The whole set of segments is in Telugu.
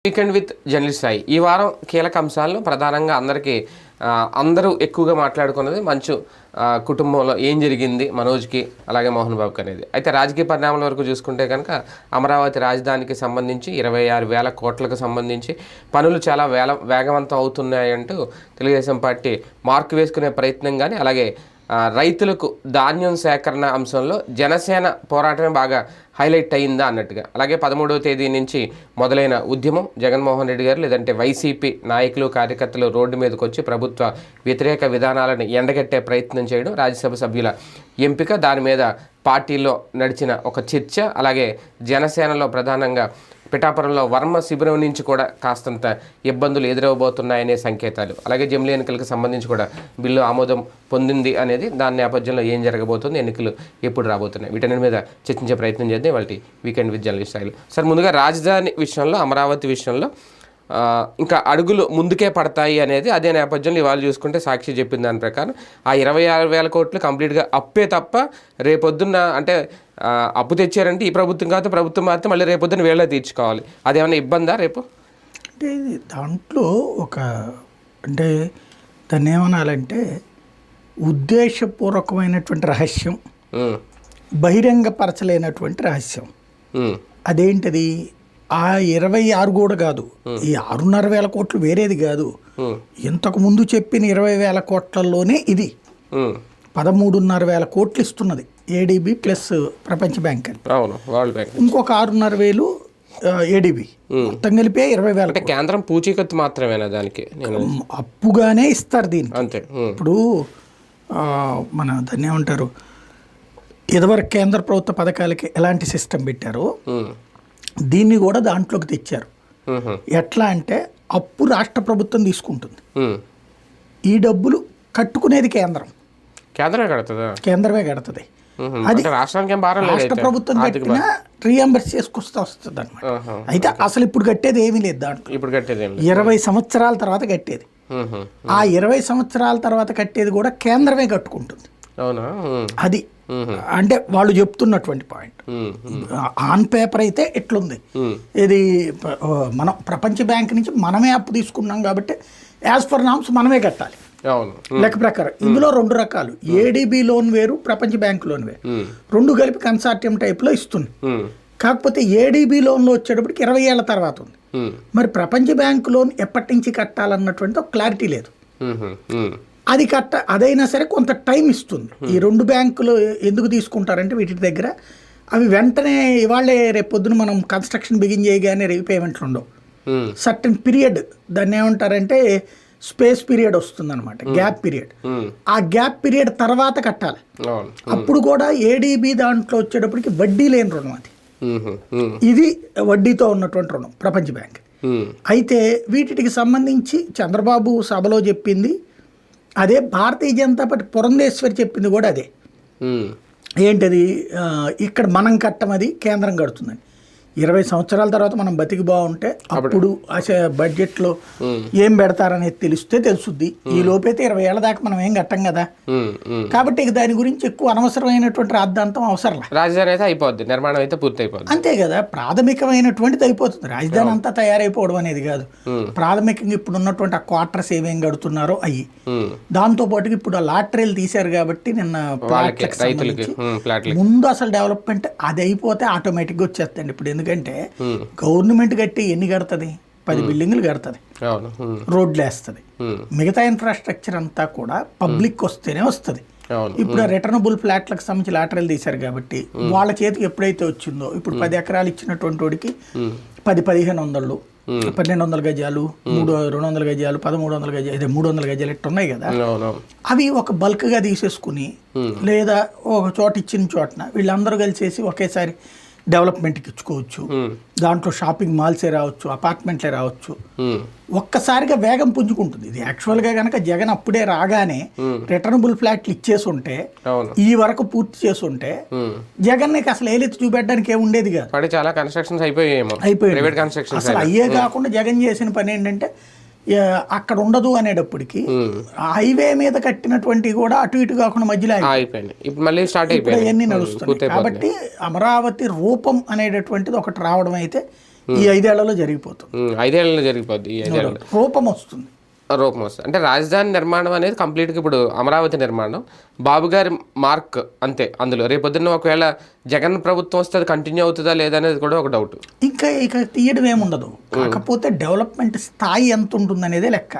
Weekend with journalist Sai. ఈ వారం కీలక అంశాలను ప్రధానంగా అందరూ ఎక్కువగా మాట్లాడుకున్నది మంచు కుటుంబంలో ఏం జరిగింది మనోజ్కి అలాగే మోహన్ బాబుకి అనేది. అయితే రాజకీయ పరిణామాల వరకు చూసుకుంటే కనుక అమరావతి రాజధానికి సంబంధించి 26,000 కోట్లకు సంబంధించి పనులు చాలా వేగవంతం అవుతున్నాయంటూ తెలుగుదేశం పార్టీ మార్కు వేసుకునే ప్రయత్నం కానీ, అలాగే రైతులకు ధాన్యం సేకరణ అంశంలో జనసేన పోరాటమే బాగా హైలైట్ అయిందా అన్నట్టుగా. అలాగే 13వ తేదీ నుంచి మొదలైన ఉద్యమం జగన్మోహన్ రెడ్డి గారు లేదంటే వైసీపీ నాయకులు కార్యకర్తలు రోడ్డు మీదకి వచ్చి ప్రభుత్వ వ్యతిరేక విధానాలను ఎండగట్టే ప్రయత్నం చేయడం, రాజ్యసభ సభ్యుల ఎంపిక, దాని మీద పార్టీలో నడిచిన ఒక చర్చ, అలాగే జనసేనలో ప్రధానంగా పిఠాపురంలో వర్మ శిబిరం నుంచి కూడా కాస్తంత ఇబ్బందులు ఎదురవబోతున్నాయనే సంకేతాలు, అలాగే జమిలీ ఎన్నికలకు సంబంధించి కూడా బిల్లు ఆమోదం పొందింది అనేది, దాని నేపథ్యంలో ఏం జరగబోతుంది, ఎన్నికలు ఎప్పుడు రాబోతున్నాయి, వీటన్నిటి మీద చర్చించే ప్రయత్నం చేద్దాం వాళ్ళ weekend with journalist style. Sir, ముందుగా రాజధాని విషయంలో, అమరావతి విషయంలో ఇంకా అడుగులు ముందుకే పడతాయి అనేది అదే నేపథ్యంలో ఇవాళ చూసుకుంటే సాక్షి చెప్పిన దాని ప్రకారం ఆ 26,000 కోట్లు కంప్లీట్గా అప్పే తప్ప రేపొద్దున్న అంటే అప్పు తెచ్చారంటే ఈ ప్రభుత్వం కాదు, ప్రభుత్వం మాత్రం మళ్ళీ రేపొద్దున వీళ్ళే తీర్చుకోవాలి. అదేమన్నా ఇబ్బందా రేపు? అంటే దాంట్లో అంటే దాన్ని ఏమనాలంటే ఉద్దేశపూర్వకమైనటువంటి రహస్యం, బహిరంగపరచలేనటువంటి రహస్యం. అదేంటది? ఆ 26 కూడా కాదు, ఈ 6,500 కోట్లు వేరేది కాదు. ఇంతకు ముందు చెప్పిన 20,000 కోట్లలోనే ఇది 13,500 కోట్లు ఇస్తున్నది ఏడీబీ ప్లస్ ప్రపంచ బ్యాంక్ అని. ఇంకొక 6,500 ఏడీబీ, మొత్తం కలిపే 20,000. కేంద్రం పూచీకత్తు మాత్రమేనా దానికి? అప్పుగానే ఇస్తారు దీనికి. అంతే. ఇప్పుడు మన దాన్ని ఏమంటారు, ఇదివరకు కేంద్ర ప్రభుత్వ పథకాలకి ఎలాంటి సిస్టమ్ పెట్టారో దీన్ని కూడా దాంట్లోకి తెచ్చారు. ఎట్లా అంటే అప్పు రాష్ట్ర ప్రభుత్వం తీసుకుంటుంది, ఈ డబ్బులు కట్టుకునేది కేంద్రమే కడుతుంది. అది రాష్ట్ర ప్రభుత్వం కట్టినా రీఎంబర్స్ చేసుకొస్తే వస్తుంది అనమాట. అయితే అసలు ఇప్పుడు కట్టేది ఏమీ లేదు దాంట్లో. 20 సంవత్సరాల తర్వాత కట్టేది. ఆ 20 సంవత్సరాల తర్వాత కట్టేది కూడా కేంద్రమే కట్టుకుంటుంది. అది అంటే వాళ్ళు చెప్తున్నటువంటి పాయింట్. ఆన్ పేపర్ అయితే ఎట్లుంది, ఇది మనం ప్రపంచ బ్యాంక్ నుంచి మనమే అప్పు తీసుకున్నాం కాబట్టి యాజ్ పర్ నామ్స్ మనమే కట్టాలి లెక్క ప్రకారం. ఇందులో 2 రకాలు, ఏడీబీ లోన్ వేరు, ప్రపంచ బ్యాంక్ లోన్ వేరు, 2 కలిపి కన్సార్టియం టైప్లో ఇస్తుంది. కాకపోతే ఏడీబీ లోన్లో వచ్చేటప్పటికి 20 ఏళ్ల తర్వాత ఉంది. మరి ప్రపంచ బ్యాంక్ లోన్ ఎప్పటి నుంచి కట్టాలన్నటువంటి ఒక క్లారిటీ లేదు. అది అదైనా సరే కొంత టైం ఇస్తుంది. ఈ 2 బ్యాంకులు ఎందుకు తీసుకుంటారంటే వీటి దగ్గర అవి వెంటనే ఇవాళే రేపు పొద్దున మనం కన్స్ట్రక్షన్ బిగిన్ చేయగానే రీపేమెంట్లు ఉండవు. సర్టన్ పీరియడ్, దాన్ని ఏమంటారంటే స్పేస్ పీరియడ్ వస్తుంది అనమాట, గ్యాప్ పీరియడ్. ఆ గ్యాప్ పీరియడ్ తర్వాత కట్టాలి. అప్పుడు కూడా ఏడీబీ దాంట్లో వచ్చేటప్పటికి వడ్డీ లేని రుణం అది. ఇది వడ్డీతో ఉన్నటువంటి రుణం ప్రపంచ బ్యాంక్. అయితే వీటికి సంబంధించి చంద్రబాబు సభలో చెప్పింది అదే, భారతీయ జనతా పార్టీ పురంధేశ్వరి చెప్పింది కూడా అదే. ఏంటది? ఇక్కడ మనం కట్టమది కేంద్రం కడుతుందని. 20 సంవత్సరాల తర్వాత మనం బతికి బాగుంటే అప్పుడు బడ్జెట్లో ఏం పెడతారనేది తెలుస్తుంది. ఈ లోపైతే 20 ఏళ్ల దాకా మనం ఏం కట్టం కదా. కాబట్టి దాని గురించి ఎక్కువ అనవసరమైనటువంటి రాద్ధాంతం అవసరం. రాజధాని అయితే అయిపోద్ది, నిర్మాణం అయితే పూర్తి అయిపోద్ది. అంతే కదా, ప్రాథమికమైనటువంటిది అయిపోతుంది. రాజధాని అంతా తయారైపోవడం అనేది కాదు. ప్రాథమికంగా ఇప్పుడు ఉన్నటువంటి ఆ క్వార్టర్స్ ఏమేం కడుతున్నారో అయ్యి, దాంతో పాటు ఇప్పుడు ఆ లాటరీలు తీశారు కాబట్టి నిన్న ముందు అసలు డెవలప్మెంట్ అది అయిపోతే ఆటోమేటిక్గా వచ్చేస్తండి. ఇప్పుడు ఎందుకంటే గవర్నమెంట్ కట్టి ఎన్ని కడుతుంది? 10 బిల్డింగ్లు కడుతుంది, రోడ్లు వేస్తుంది, మిగతా ఇన్ఫ్రాస్ట్రక్చర్ అంతా కూడా పబ్లిక్ వస్తేనే వస్తుంది. ఇప్పుడు రిటర్నబుల్ ఫ్లాట్లకు సంబంధించి లాటరీలు తీశారు కాబట్టి వాళ్ళ చేతికి ఎప్పుడైతే వచ్చిందో, ఇప్పుడు 10 ఎకరాలు ఇచ్చినటువంటి వాడికి 10-1500, 1200 గజాలు, 200 గజాలు, 1300 గజాలు, ఇదే 300 గజాలు ఇట్టు ఉన్నాయి కదా. అవి ఒక బల్క్గా తీసేసుకుని లేదా ఒక చోట ఇచ్చిన చోటన వీళ్ళందరూ కలిసేసి ఒకేసారి డెవలప్మెంట్కి ఇచ్చుకోవచ్చు. దాంట్లో షాపింగ్ మాల్సే రావచ్చు, అపార్ట్మెంట్లే రావచ్చు. ఒక్కసారిగా వేగం పుంజుకుంటుంది. ఇది యాక్చువల్గా కనుక జగన్ అప్పుడే రాగానే రిటర్నబుల్ ఫ్లాట్లు ఇచ్చేసి ఉంటే, ఈ వరకు పూర్తి చేసి ఉంటే జగన్ అసలు ఏలెత్తి చూపెట్టడానికి ఏమి ఉండేది కాదు. అసలు అయ్యే కాకుండా జగన్ చేసిన పని ఏంటంటే అక్కడ ఉండదు అనేటప్పటికి హైవే మీద కట్టినటువంటి కూడా అటు ఇటు కాకుండా మధ్యలో అవన్నీ నడుస్తుంది. కాబట్టి అమరావతి రూపం అనేటటువంటిది ఒకటి రావడం అయితే ఈ 5 ఏళ్లలో జరిగిపోతుంది. 5 ఏళ్లలో జరిగిపోద్ది. ఈ 5 ఏళ్ళలో రూపం వస్తుంది. అంటే రాజధాని నిర్మాణం అనేది కంప్లీట్గా ఇప్పుడు అమరావతి నిర్మాణం బాబు గారి మార్క్ అంతే. అందులో రేపొద్దున్న ఒకవేళ జగన్ ప్రభుత్వం వస్తే అది కంటిన్యూ అవుతుందా లేదా అనేది కూడా ఒక డౌట్. ఇక తీయడం ఏముండదు, కాకపోతే డెవలప్మెంట్ స్థాయి ఎంత ఉంటుంది అనేదే లెక్క.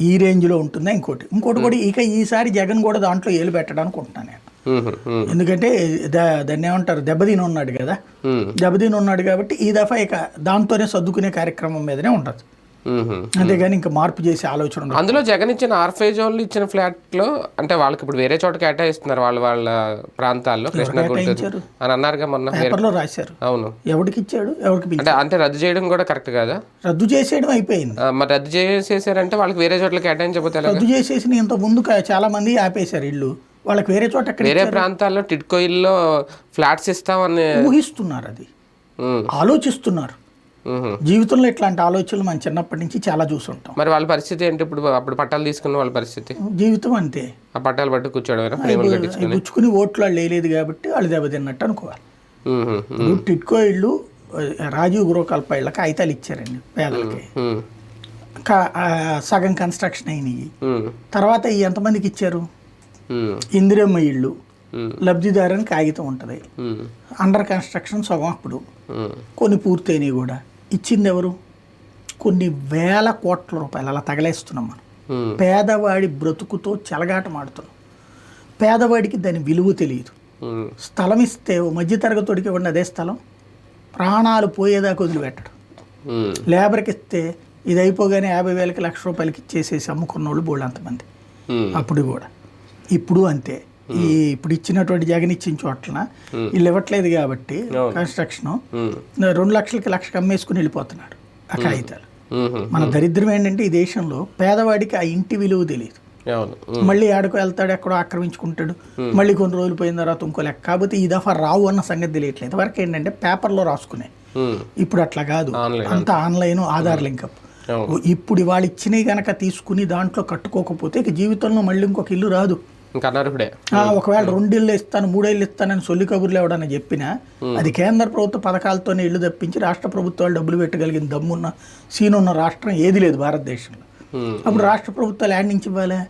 ఈ రేంజ్లో ఉంటుందా ఇంకోటి కూడా ఈసారి జగన్ కూడా దాంట్లో ఏలు పెట్టడానికి ఉంటున్నాను నేను. ఎందుకంటే దాన్ని ఏమంటారు, దెబ్బతిని ఉన్నాడు కదా, దెబ్బతిని ఉన్నాడు కాబట్టి ఈ దఫా ఇక దాంతోనే సర్దుకునే కార్యక్రమం మీదనే ఉంటుంది. అంతేగాని ఇంకా మార్పు చేసే ఆలోచన. అందులో జగన్ ఇచ్చిన ఆర్ఫేజ్ వాళ్ళు ఇచ్చిన ఫ్లాట్లో అంటే వాళ్ళకి ఇప్పుడు వేరే చోట కేటాయిస్తున్నారు, వాళ్ళ ప్రాంతాల్లో కృష్ణ గుంటూరు అని అన్నారుగా మొన్న పేపర్లో రాశారు. అవును, ఎవరికి ఇచ్చాడు, ఎవరికి అంటే రద్దు చేయడం కూడా కరెక్ట్ కదా. రద్దు చేసేయడం అయిపోయింది. మరి రద్దు చేసేసారంటే వాళ్ళకి వేరే చోట్ల కేటాయించకపోతే రద్దు చేసేసి ఇంత ముందు చాలా మంది ఆపేశారు ఇల్లు, వాళ్ళకి వేరే చోట వేరే ప్రాంతాల్లో టిడ్కో ఇల్లో ఫ్లాట్స్ ఇస్తామని ఊహిస్తున్నారు, అది ఆలోచిస్తున్నారు. జీవితంలో ఇట్లాంటి ఆలోచనలు మనం చిన్నప్పటి నుంచి చాలా చూసుంటాం. మరి వాళ్ళ పరిస్థితి ఏంటి ఇప్పుడు? అప్పుడు పట్టాలు తీసుకున్న వాళ్ళ పరిస్థితి, జీవితం అంతే. ఆ పట్టాలు పట్టు కూర్చోవడం పుచ్చుకుని ఓట్లు వాళ్ళు వేయలేదు కాబట్టి వాళ్ళు దెబ్బతిన్నట్టు అనుకోవాలి. టిడ్కో ఇళ్ళు రాజీవ్ గృహకల్ప ఇళ్ళకి కాగితాలు ఇచ్చారండి పేదలకి, సగం కన్స్ట్రక్షన్ అయినాయి. తర్వాత ఎంతమందికి ఇచ్చారు? ఇందిరమ్మ ఇళ్ళు లబ్ధిదారుని కాగితం ఉంటుంది, అండర్ కన్స్ట్రక్షన్ సగం, అప్పుడు కొన్ని పూర్తయినాయి కూడా. ఇచ్చింది ఎవరు? కొన్ని వేల కోట్ల రూపాయలు అలా తగలేస్తున్నాం మనం. పేదవాడి బ్రతుకుతో చెలగాటమాడుతున్నాం. పేదవాడికి దాని విలువ తెలియదు. స్థలం ఇస్తే మధ్యతరగతికి ఇవ్వండి అదే స్థలం, ప్రాణాలు పోయేదాకా వదిలిపెట్టడం. లేబర్కి ఇస్తే ఇది అయిపోగానే 50,000కి ₹1,00,000 ఇచ్చేసేసి అమ్ముకున్న వాళ్ళు బోళ్ళు అంతమంది. అప్పుడు కూడా ఇప్పుడు అంతే. ఇప్పుడు ఇచ్చినటువంటి జగన్ ఇచ్చిన చోట్ల వీళ్ళు ఇవ్వట్లేదు కాబట్టి కన్స్ట్రక్షన్ 2 లక్షలకి 1,00,000 అమ్మేసుకుని వెళ్ళిపోతున్నాడు ఆ కాగితాలు. మన దరిద్రం ఏంటంటే ఈ దేశంలో పేదవాడికి ఆ ఇంటి విలువ తెలియదు. మళ్ళీ ఆడకు వెళ్తాడు, ఎక్కడో ఆక్రమించుకుంటాడు, మళ్ళీ కొన్ని రోజులు పోయిన తర్వాత ఇంకో లెక్క. కాబట్టి ఈ దఫా రావు అన్న సంగతి తెలియట్లేదు. వరకు ఏంటంటే పేపర్లో రాసుకునే, ఇప్పుడు అట్లా కాదు, అంతా ఆన్లైన్, ఆధార్ లింకప్. ఇప్పుడు వాళ్ళు ఇచ్చినవి కనుక తీసుకుని దాంట్లో కట్టుకోకపోతే ఇక జీవితంలో మళ్ళీ ఇంకొక ఇల్లు రాదు. ఒకవేళ 2 ఇళ్ళు ఇస్తాను 3 ఇళ్ళు ఇస్తానని సొల్లి కబుర్లు ఎవడన్నా చెప్పినా అది కేంద్ర ప్రభుత్వ పథకాలతోనే ఇల్లు తప్పించి రాష్ట్ర ప్రభుత్వాలు డబ్బులు పెట్టగలిగిన దమ్మున్న సీనున్న రాష్ట్రం ఏది లేదు భారతదేశంలో. అప్పుడు రాష్ట్ర ప్రభుత్వాలు యాడ్ నుంచి ఇవ్వాలి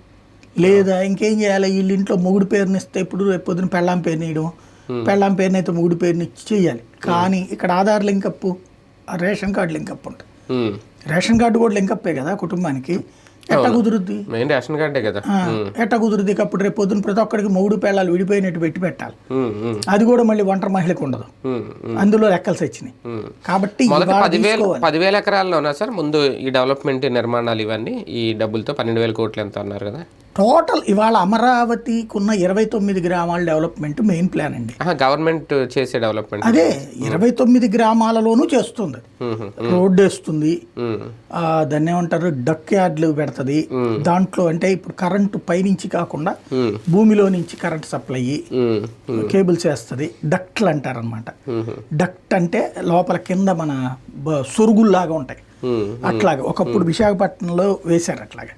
లేదా ఇంకేం చేయాలి? వీళ్ళ ఇంట్లో మొగుడు పేరుని ఇస్తే ఇప్పుడు రేపు పొద్దున పెళ్ళాం పేరుని ఇవ్వడం, పెళ్ళాం పేరుని అయితే మొగుడు పేరుని ఇచ్చి చేయాలి. కానీ ఇక్కడ Aadhaar link up, ration card link up ఉంటుంది. రేషన్ కార్డు కూడా లింకప్పే కదా కుటుంబానికి. ఎట్ట కుదురుద్ది? రేషన్ కార్డే కదా. ఎట్ట కుదురుద్ది? అప్పుడు రేపు పొద్దున ప్రతి ఒక్కరికి మొగుడు పెళ్ళాలు విడిపోయినట్టు పెట్టి పెట్టాలి. అది కూడా మళ్ళీ ఒంటరి మహిళకు ఉండదు, అందులో లెక్కలు వచ్చినాయి. కాబట్టి 10,000 ఎకరాల్లో ఉన్నా సార్ ముందు ఈ డెవలప్మెంట్ నిర్మాణాలు ఇవన్నీ ఈ డబ్బులతో 12,000 కోట్లు ఎంత అన్నారు కదా టోటల్. ఇవాళ అమరావతికి ఉన్న 29 గ్రామాల డెవలప్మెంట్ మెయిన్ ప్లాన్ అండి. గవర్నమెంట్ చేసే డెవలప్మెంట్ అదే 29 గ్రామాలలోనూ చేస్తుంది. రోడ్డు వేస్తుంది, దాన్ని ఏమంటారు డక్ యార్డ్లు పెడుతుంది. దాంట్లో అంటే ఇప్పుడు కరెంటు పైనుంచి కాకుండా భూమిలో నుంచి కరెంట్ సప్లై కేబుల్స్ వేస్తుంది. డక్ట్లు అంటారు అనమాట. డక్ట్ అంటే లోపల కింద మన సొరుగుల్లాగా ఉంటాయి. అట్లాగా ఒకప్పుడు విశాఖపట్నంలో వేశారు అట్లాగా,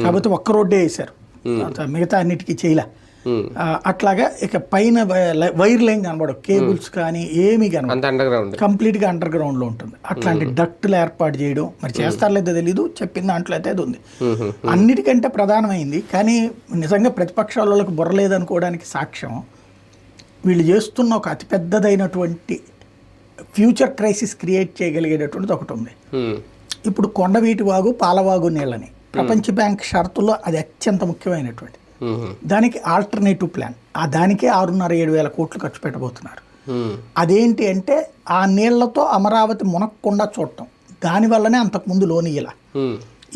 కాకపోతే ఒక్క రోడ్డే వేశారు, మిగతా అన్నిటికీ చేయలే. అట్లాగా ఇక పైన వైర్ లైన్ కనబడవు, కేబుల్స్ కానీ ఏమీ కనబడదు, కంప్లీట్గా అండర్ గ్రౌండ్లో ఉంటుంది. అట్లాంటి డక్టులు ఏర్పాటు చేయడం మరి చేస్తారో లేదో తెలీదు, చెప్పిన దాంట్లో అయితే అది ఉంది. అన్నిటికంటే ప్రధానమైంది కానీ నిజంగా ప్రతిపక్షాలకు బుర్రలేదనుకోవడానికి సాక్ష్యం వీళ్ళు చేస్తున్న ఒక అతిపెద్దదైనటువంటి ఫ్యూచర్ క్రైసిస్ క్రియేట్ చేయగలిగేటటువంటిది ఒకటి ఉంది. ఇప్పుడు కొండవీటి వాగు పాలవాగు నీళ్ళని ప్రపంచ బ్యాంక్ షరతుల్లో అది అత్యంత ముఖ్యమైనటువంటి దానికి ఆల్టర్నేటివ్ ప్లాన్. దానికే 6,500-7 వేల కోట్లు ఖర్చు పెట్టబోతున్నారు. అదేంటి అంటే ఆ నీళ్లతో అమరావతి మునక్కుండా చూడటం, దానివల్లనే అంతకుముందు లోన్ ఇయ్యాల.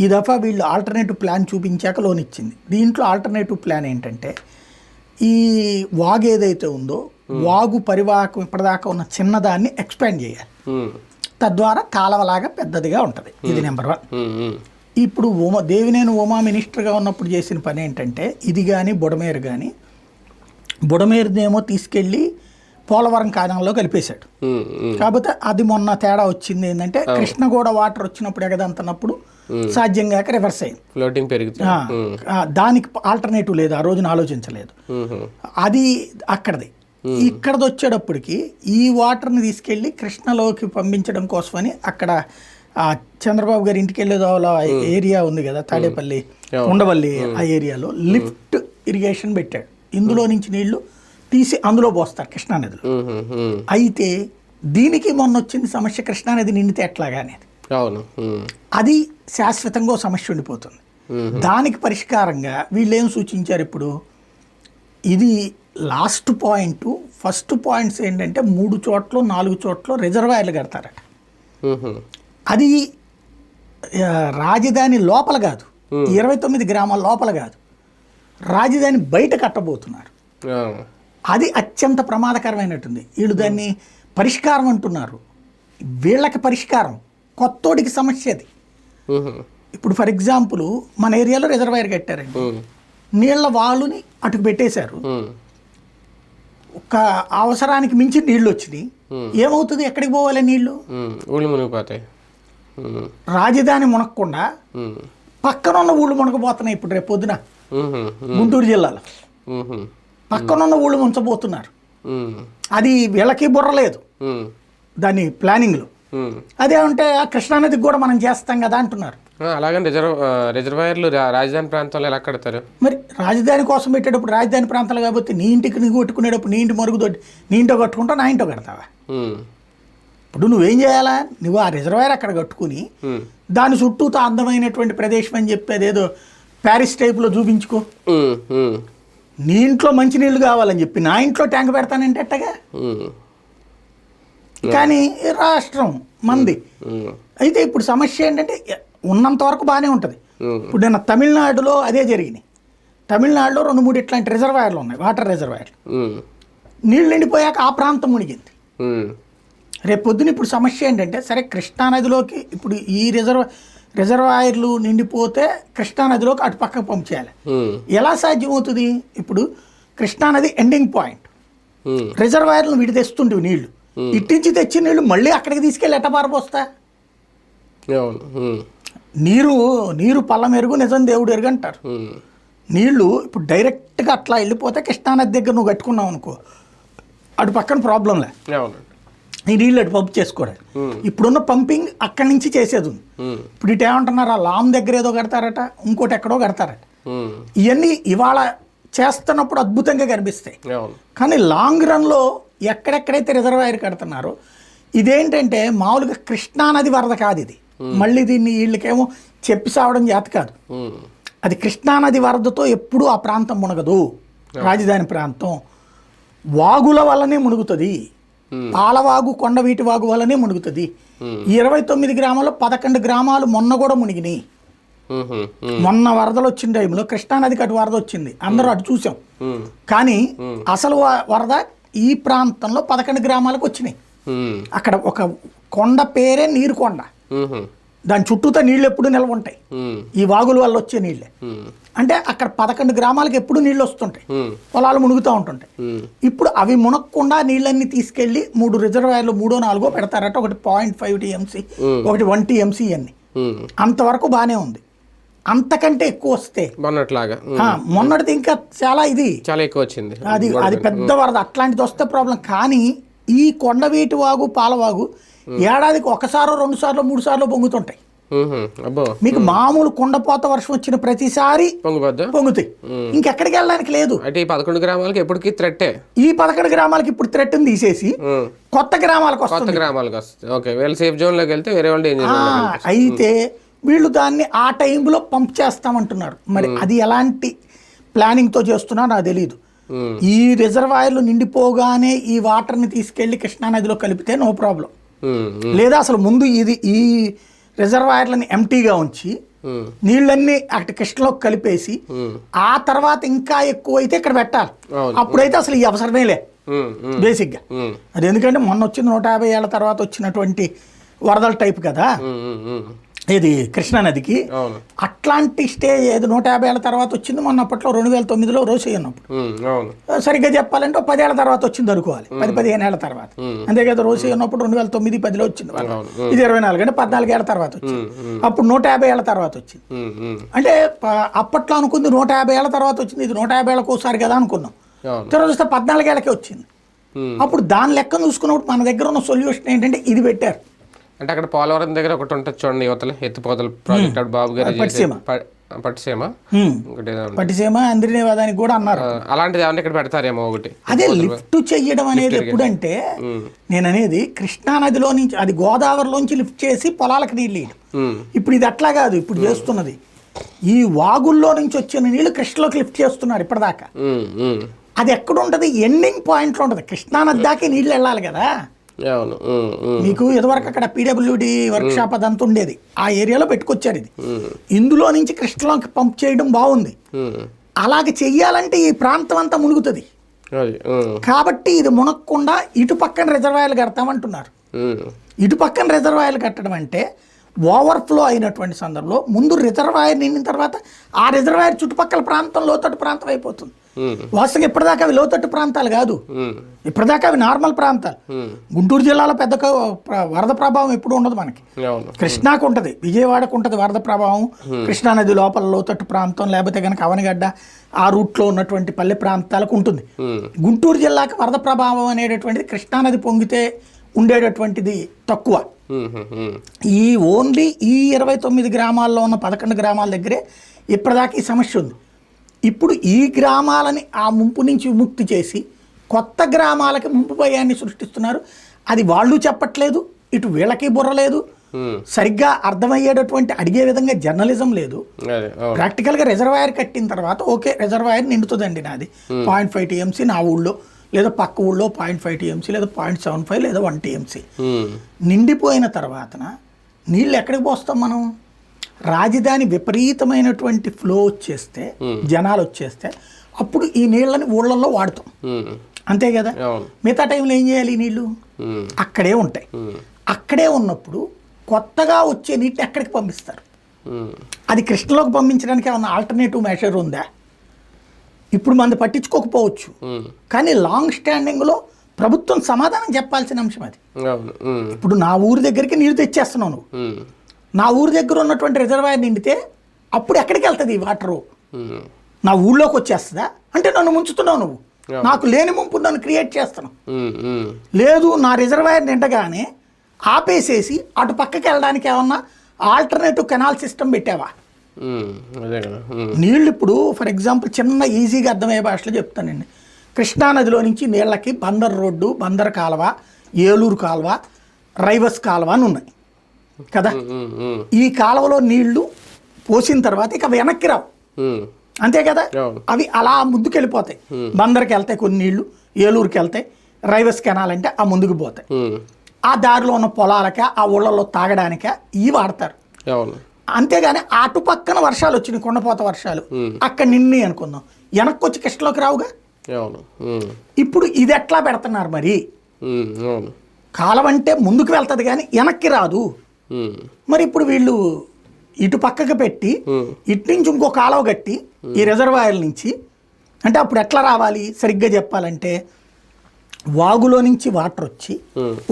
ఈ దఫా వీళ్ళు ఆల్టర్నేటివ్ ప్లాన్ చూపించాక లోన్ ఇచ్చింది. దీంట్లో ఆల్టర్నేటివ్ ప్లాన్ ఏంటంటే ఈ వాగు ఏదైతే ఉందో వాగు పరివాహకం ఇప్పటిదాకా ఉన్న చిన్నదాన్ని ఎక్స్పాండ్ చేయాలి, తద్వారా కాలవలాగా పెద్దదిగా ఉంటుంది. ఇది నెంబర్ 1. ఇప్పుడు దేవినేని ఉమా మినిస్టర్గా ఉన్నప్పుడు చేసిన పని ఏంటంటే ఇది కానీ బుడమేరు కానీ, బుడమేరునేమో తీసుకెళ్ళి పోలవరం కాలంలో కలిపేశాడు. కాకపోతే అది మొన్న తేడా వచ్చింది ఏంటంటే కృష్ణగూడ వాటర్ వచ్చినప్పుడు ఎగదంతనప్పుడు సాధ్యం కాక రివర్స్ అయింది, ఫ్లోటింగ్ పెరిగింది. దానికి ఆల్టర్నేటివ్ లేదు, ఆ రోజున ఆలోచించలేదు. అది అక్కడది. ఇక్కడది వచ్చేటప్పటికి ఈ వాటర్ని తీసుకెళ్ళి కృష్ణలోకి పంపించడం కోసమని అక్కడ చంద్రబాబు గారి ఇంటికి వెళ్ళే ఏరియా ఉంది కదా, తాడేపల్లి ఉండవల్లి, ఆ ఏరియాలో లిఫ్ట్ ఇరిగేషన్ పెట్టాడు. ఇందులో నుంచి నీళ్లు తీసి అందులో పోస్తారు కృష్ణానదిలో. అయితే దీనికి మొన్న వచ్చింది సమస్య, కృష్ణానది నిండితే ఎట్లాగా అనేది. అది శాశ్వతంగా సమస్య ఉండిపోతుంది. దానికి పరిష్కారంగా వీళ్ళు ఏం సూచించారు ఇప్పుడు, ఇది లాస్ట్ పాయింట్. ఫస్ట్ పాయింట్స్ ఏంటంటే 3 చోట్ల 4 చోట్ల రిజర్వాయర్లు కడతారట. అది రాజధాని లోపల కాదు, 29 గ్రామాల లోపల కాదు, రాజధాని బయట కట్టబోతున్నారు. అది అత్యంత ప్రమాదకరమైనట్టుంది. వీళ్ళు దాన్ని పరిష్కారం అంటున్నారు. వీళ్ళకి పరిష్కారం, కొత్తోడికి సమస్య అది. ఇప్పుడు ఫర్ ఎగ్జాంపుల్ మన ఏరియాలో రిజర్వాయర్ కట్టారండి, నీళ్ల వాలుని అటుకు పెట్టేశారు. ఒక అవసరానికి మించి నీళ్లు వచ్చినాయి, ఏమవుతుంది, ఎక్కడికి పోవాలి నీళ్లు? రాజధాని మునక్కుండా పక్కనున్న ఊళ్ళు మునకపోతున్నాయి. ఇప్పుడు రేపు పొద్దున గుంటూరు జిల్లాలో పక్కనున్న ఊళ్ళు ముంచబోతున్నారు. అది వీళ్ళకి బుర్రలేదు దాని ప్లానింగ్లో. అదేమంటే కృష్ణానదికి కూడా మనం చేస్తాం కదా అంటున్నారు. అలాగని రిజర్వాయర్లు రాజధాని ప్రాంతాల్లో ఎలా కడతారు? మరి రాజధాని కోసం పెట్టేటప్పుడు రాజధాని ప్రాంతాలు కాబట్టి నీ ఇంటికి నువ్వు కొట్టుకునేటప్పుడు నీ ఇంటి మరుగుదొడ్డి నీ ఇంటో కట్టుకుంటావు, నా ఇంటో కడతావా? ఇప్పుడు నువ్వేం చేయాలా, నువ్వు ఆ రిజర్వాయర్ అక్కడ కట్టుకుని దాని చుట్టూతో అందమైనటువంటి ప్రదేశం అని చెప్పేది ఏదో ప్యారిస్ టైప్లో చూపించుకో. నీ ఇంట్లో మంచినీళ్ళు కావాలని చెప్పి నా ఇంట్లో ట్యాంక్ పెడతానంటే ఎట్టగా? కానీ రాష్ట్రం మంది. అయితే ఇప్పుడు సమస్య ఏంటంటే ఉన్నంత వరకు బాగానే ఉంటుంది. ఇప్పుడు నేను తమిళనాడులో అదే జరిగినాయి. తమిళనాడులో 2-3 ఇట్లాంటి రిజర్వాయర్లు ఉన్నాయి, వాటర్ రిజర్వాయర్లు. నీళ్ళు నిండిపోయాక ఆ ప్రాంతం మునిగింది. రేపు పొద్దున ఇప్పుడు సమస్య ఏంటంటే, సరే కృష్ణానదిలోకి ఇప్పుడు ఈ రిజర్వాయర్లు నిండిపోతే కృష్ణానదిలోకి అటు పక్కకు పంప్ చేయాలి. ఎలా సాధ్యమవుతుంది? ఇప్పుడు కృష్ణానది ఎండింగ్ పాయింట్, రిజర్వాయర్లు విడి తెస్తుంటే నీళ్లు ఇట్టించి తెచ్చిన నీళ్లు మళ్ళీ అక్కడికి తీసుకెళ్ళి ఎట్ట పారపోస్తా? నీరు పల్లమెరుగు నిజం దేవుడు ఎరుగు అంటారు. నీళ్లు ఇప్పుడు డైరెక్ట్గా అట్లా వెళ్ళిపోతే కృష్ణానది దగ్గర నువ్వు కట్టుకున్నావు అనుకో, అటు పక్కన ప్రాబ్లంలే, ఈ నీళ్ళు అటు పంప్ చేసుకోవడానికి. ఇప్పుడున్న పంపింగ్ అక్కడి నుంచి చేసేది ఉంది. ఇప్పుడు ఇటు ఏమంటున్నారు, ఆ లామ్ దగ్గర ఏదో కడతారట, ఇంకోటి ఎక్కడో కడతారట. ఇవన్నీ ఇవాళ చేస్తున్నప్పుడు అద్భుతంగా కనిపిస్తాయి. కానీ లాంగ్ రన్లో ఎక్కడెక్కడైతే రిజర్వాయర్ కడుతున్నారో, ఇదేంటంటే మామూలుగా కృష్ణానది వరద కాదు ఇది. మళ్ళీ దీన్ని వీళ్ళకేమో చెప్పి సావడం చేత కాదు. అది కృష్ణానది వరదతో ఎప్పుడూ ఆ ప్రాంతం మునగదు. రాజధాని ప్రాంతం వాగుల వల్లనే మునుగుతుంది. పాలవాగు, కొండవీటి వాగు వల్లనే మునుగుతుంది. 29 గ్రామాల్లో 11 గ్రామాలు మొన్న కూడా మునిగినాయి. మొన్న వరదలు వచ్చిన టైంలో కృష్ణానదికి అటు వరద వచ్చింది, అందరూ అటు చూసాం. కానీ అసలు వరద ఈ ప్రాంతంలో 11 గ్రామాలకు వచ్చినాయి. అక్కడ ఒక కొండ పేరే నీరు కొండ, దాని చుట్టూతో నీళ్ళు ఎప్పుడు నిల్వ ఉంటాయి, ఈ వాగుల వల్ల వచ్చే నీళ్ళే. అంటే అక్కడ 11 గ్రామాలకు ఎప్పుడు నీళ్ళు వస్తుంటాయి, పొలాలు మునుగుతూ ఉంటుంటాయి. ఇప్పుడు అవి మునక్కుండా నీళ్ళన్నీ తీసుకెళ్లి 3 రిజర్వాయర్లు 3-4 పెడతారట. ఒకటి 0.5 TMC, ఒకటి 1 TMC అన్ని. అంతవరకు బానే ఉంది. అంతకంటే ఎక్కువ వస్తే మొన్నటిది ఇంకా చాలా ఎక్కువ వచ్చింది. అది పెద్ద వరద, అట్లాంటిది వస్తే ప్రాబ్లం. కానీ ఈ కొండవీటి వాగు, పాలవాగు ఏడాదికి 1 సారో 2 సార్లు 3 సార్లు పొంగుతుంటాయి. మీకు మామూలు కుండపోత వర్షం వచ్చిన ప్రతిసారి పొంగుతాయి, ఇంకెక్కడికి వెళ్ళడానికి లేదు. అంటే 11 గ్రామాలకి ఎప్పటికీ థ్రెట్టే. ఈ 11 గ్రామాలకి ఇప్పుడు థ్రెట్ తీసేసి కొత్త గ్రామాలకు వస్తుంది. అయితే వీళ్ళు దాన్ని ఆ టైంలో పంప్ చేస్తామంటున్నారు. మరి అది ఎలాంటి ప్లానింగ్తో చేస్తున్నారో నాకు తెలియదు. ఈ రిజర్వాయర్లు నిండిపోగానే ఈ వాటర్ని తీసుకెళ్లి కృష్ణానదిలో కలిపితే నో ప్రాబ్లం. లేదా అసలు ముందు ఈ రిజర్వాయర్లని ఎంటీగా ఉంచి నీళ్ళన్నీ అక్కడ కృష్ణలోకి కలిపేసి ఆ తర్వాత ఇంకా ఎక్కువ అయితే ఇక్కడ పెట్టాలి. అప్పుడైతే అసలు ఈ అవసరమేలే బేసిక్గా. అది ఎందుకంటే మొన్న వచ్చింది 150 ఏళ్ల తర్వాత వచ్చినటువంటి వరదల టైప్ కదా ఇది కృష్ణానదికి. అట్లాంటి స్టేజ్ ఏది 150 ఏళ్ల తర్వాత వచ్చింది. మొన్న అప్పట్లో 2009లో రోసి ఉన్నప్పుడు, సరిగ్గా చెప్పాలంటే 10 ఏళ్ల తర్వాత వచ్చింది అనుకోవాలి, 10-15 ఏళ్ల తర్వాత. అంతే కదా, రోసి ఉన్నప్పుడు 2009-10లో వచ్చింది. ఇది 24 అంటే 14 ఏళ్ల తర్వాత వచ్చింది. అప్పుడు 150 ఏళ్ల తర్వాత వచ్చింది. అంటే అప్పట్లో అనుకుంది 150 ఏళ్ల తర్వాత వచ్చింది, ఇది 150 ఏళ్ళకి ఒకసారి కదా అనుకున్నాం. తర్వాత 14 ఏళ్ళకే వచ్చింది. అప్పుడు దాని లెక్క చూసుకున్నప్పుడు మన దగ్గర ఉన్న సొల్యూషన్ ఏంటంటే ఇది పెట్టారు. అంటే అక్కడ పోలవరం దగ్గర ఒకటి ఉంటుంది చూడండి, యువతల ఎత్తిపోతల ప్రాజెక్ట్ అప్పుడు బాబు గారు పట్టిసీమ అంద్రినివాదానికి కూడా అన్నారు. అలాంటిది ఏమన్నా ఇక్కడ పెడతారేమో ఒకటి. అదే లిఫ్ట్ చెయ్యడం అనేది ఎప్పుడంటే నేను అనేది కృష్ణా నదిలో నుంచి అది గోదావరిలోంచి లిఫ్ట్ చేసి పొలాలకు నీళ్ళు ఇయ్యడం. ఇప్పుడు ఇది అట్లా కాదు, ఇప్పుడు చేస్తున్నది ఈ వాగుల్లో నుంచి వచ్చిన నీళ్లు కృష్ణలోకి లిఫ్ట్ చేస్తున్నారు ఇప్పటిదాకా. అది ఎక్కడ ఉంటది, ఎండింగ్ పాయింట్లో ఉంటది. కృష్ణా నది దాకా నీళ్ళు వెళ్ళాలి కదా. మీకు ఇదివరకు అక్కడ పీడబ్ల్యూడి వర్క్ షాప్ అదంతా ఉండేది, ఆ ఏరియాలో పెట్టుకొచ్చారు. ఇది ఇందులో నుంచి కృష్ణలోకి పంప్ చేయడం బాగుంది. అలాగే చెయ్యాలంటే ఈ ప్రాంతం అంతా మునుగుతుంది కాబట్టి ఇది మునగకుండా ఇటు పక్కన రిజర్వాయర్లు కడతామంటున్నారు. ఇటు పక్కన రిజర్వాయర్లు కట్టడం అంటే ఓవర్ఫ్లో అయినటువంటి సందర్భంలో ముందు రిజర్వాయర్ నిండిన తర్వాత ఆ రిజర్వాయర్ చుట్టుపక్కల ప్రాంతం లోతట్టు ప్రాంతం అయిపోతుంది. వాస్తవంగా ఇప్పటిదాకా అవి లోతట్టు ప్రాంతాలు కాదు, ఇప్పటిదాకా అవి నార్మల్ ప్రాంతాలు. గుంటూరు జిల్లాలో పెద్ద వరద ప్రభావం ఎప్పుడు ఉండదు మనకి. కృష్ణాకు ఉంటుంది, విజయవాడకు ఉంటుంది వరద ప్రభావం. కృష్ణానది లోపల లోతట్టు ప్రాంతం లేకపోతే కనుక అవనగడ్డ ఆ రూట్లో ఉన్నటువంటి పల్లె ప్రాంతాలకు ఉంటుంది. గుంటూరు జిల్లాకి వరద ప్రభావం అనేటటువంటిది కృష్ణానది పొంగితే ఉండేటటువంటిది తక్కువ. ఈ ఓన్లీ ఈ 29 గ్రామాల్లో ఉన్న 11 గ్రామాల దగ్గరే ఇప్పటిదాకా ఈ సమస్య ఉంది. ఇప్పుడు ఈ గ్రామాలని ఆ ముంపు నుంచి విముక్తి చేసి కొత్త గ్రామాలకి ముంపు భయాన్ని సృష్టిస్తున్నారు. అది వాళ్ళు చెప్పట్లేదు, ఇటు వీళ్ళకి బుర్ర లేదు, సరిగ్గా అర్థమయ్యేటటువంటి అడిగే విధంగా జర్నలిజం లేదు. ప్రాక్టికల్గా రిజర్వాయర్ కట్టిన తర్వాత ఓకే రిజర్వాయర్ నిండుతుందండి నాది 0.5 TMC నా ఊళ్ళో, లేదా పక్క ఊళ్ళో 0.5 TMC, లేదా 0.75, లేదా 1 TMC నిండిపోయిన తర్వాతన నీళ్ళు ఎక్కడికి పోస్తాం మనం? రాజధాని విపరీతమైనటువంటి ఫ్లో వచ్చేస్తే, జనాలు వచ్చేస్తే అప్పుడు ఈ నీళ్ళని ఊళ్ళల్లో వాడుతాం, అంతే కదా. మిగతా టైంలో ఏం చేయాలి? ఈ నీళ్ళు అక్కడే ఉంటాయి. అక్కడే ఉన్నప్పుడు కొత్తగా వచ్చే నీటిని ఎక్కడికి పంపిస్తారు? అది కృష్ణలోకి పంపించడానికి ఏమన్నా ఆల్టర్నేటివ్ మెషర్ ఉందా? ఇప్పుడు మంది పట్టించుకోకపోవచ్చు, కానీ లాంగ్ స్టాండింగ్లో ప్రభుత్వం సమాధానం చెప్పాల్సిన అంశం అది. ఇప్పుడు నా ఊరి దగ్గరికి నీరు తెచ్చేస్తున్నావు నువ్వు, నా ఊరి దగ్గర ఉన్నటువంటి రిజర్వాయర్ నిండితే అప్పుడు ఎక్కడికి వెళ్తుంది ఈ వాటరు? నా ఊళ్ళోకి వచ్చేస్తుందా? అంటే నన్ను ముంచుతున్నావు నువ్వు, నాకు లేని ముంపు నన్ను క్రియేట్ చేస్తున్నావు. లేదు, నా రిజర్వాయర్ నిండగానే ఆపేసేసి అటు పక్కకి వెళ్ళడానికి ఏమన్నా ఆల్టర్నేటివ్ కెనాల్ సిస్టమ్ పెట్టావా? నీళ్ళు ఇప్పుడు ఫర్ ఎగ్జాంపుల్ చిన్న ఈజీగా అర్థమయ్యే భాషలో చెప్తానండి. కృష్ణానదిలో నుంచి నీళ్ళకి బందర్ రోడ్డు, బందర్ కాలువ, ఏలూరు కాలువ, రైవస్ కాలువ అని ఉన్నాయి కదా. ఈ కాలువలో నీళ్లు పోసిన తర్వాత ఇక వెనక్కి రావు, అంతే కదా. అవి అలా ముందుకు వెళ్ళిపోతాయి. బందర్కి వెళ్తాయి కొన్ని నీళ్లు, ఏలూరుకి వెళ్తాయి, రైవస్ కెనాల్ అంటే ఆ ముందుకు పోతాయి. ఆ దారిలో ఉన్న పొలాలక ఆ ఊళ్ళలో తాగడానిక ఇవి వాడతారు. అంతేగాని అటు పక్కన వర్షాలు వచ్చినాయి, కొండపోత వర్షాలు, అక్కడ నిన్నీ అనుకుందాం, వెనక్కి వచ్చి కృష్ణలోకి రావుగా. ఇప్పుడు ఇది ఎట్లా పెడుతున్నారు మరి? కాలం అంటే ముందుకు వెళ్తుంది కానీ వెనక్కి రాదు. మరి ఇప్పుడు వీళ్ళు ఇటు పక్కకు పెట్టి ఇటు నుంచి ఇంకో కాలువ కట్టి ఈ రిజర్వాయర్ నుంచి, అంటే అప్పుడు ఎట్లా రావాలి సరిగ్గా చెప్పాలంటే, వాగులో నుంచి వాటర్ వచ్చి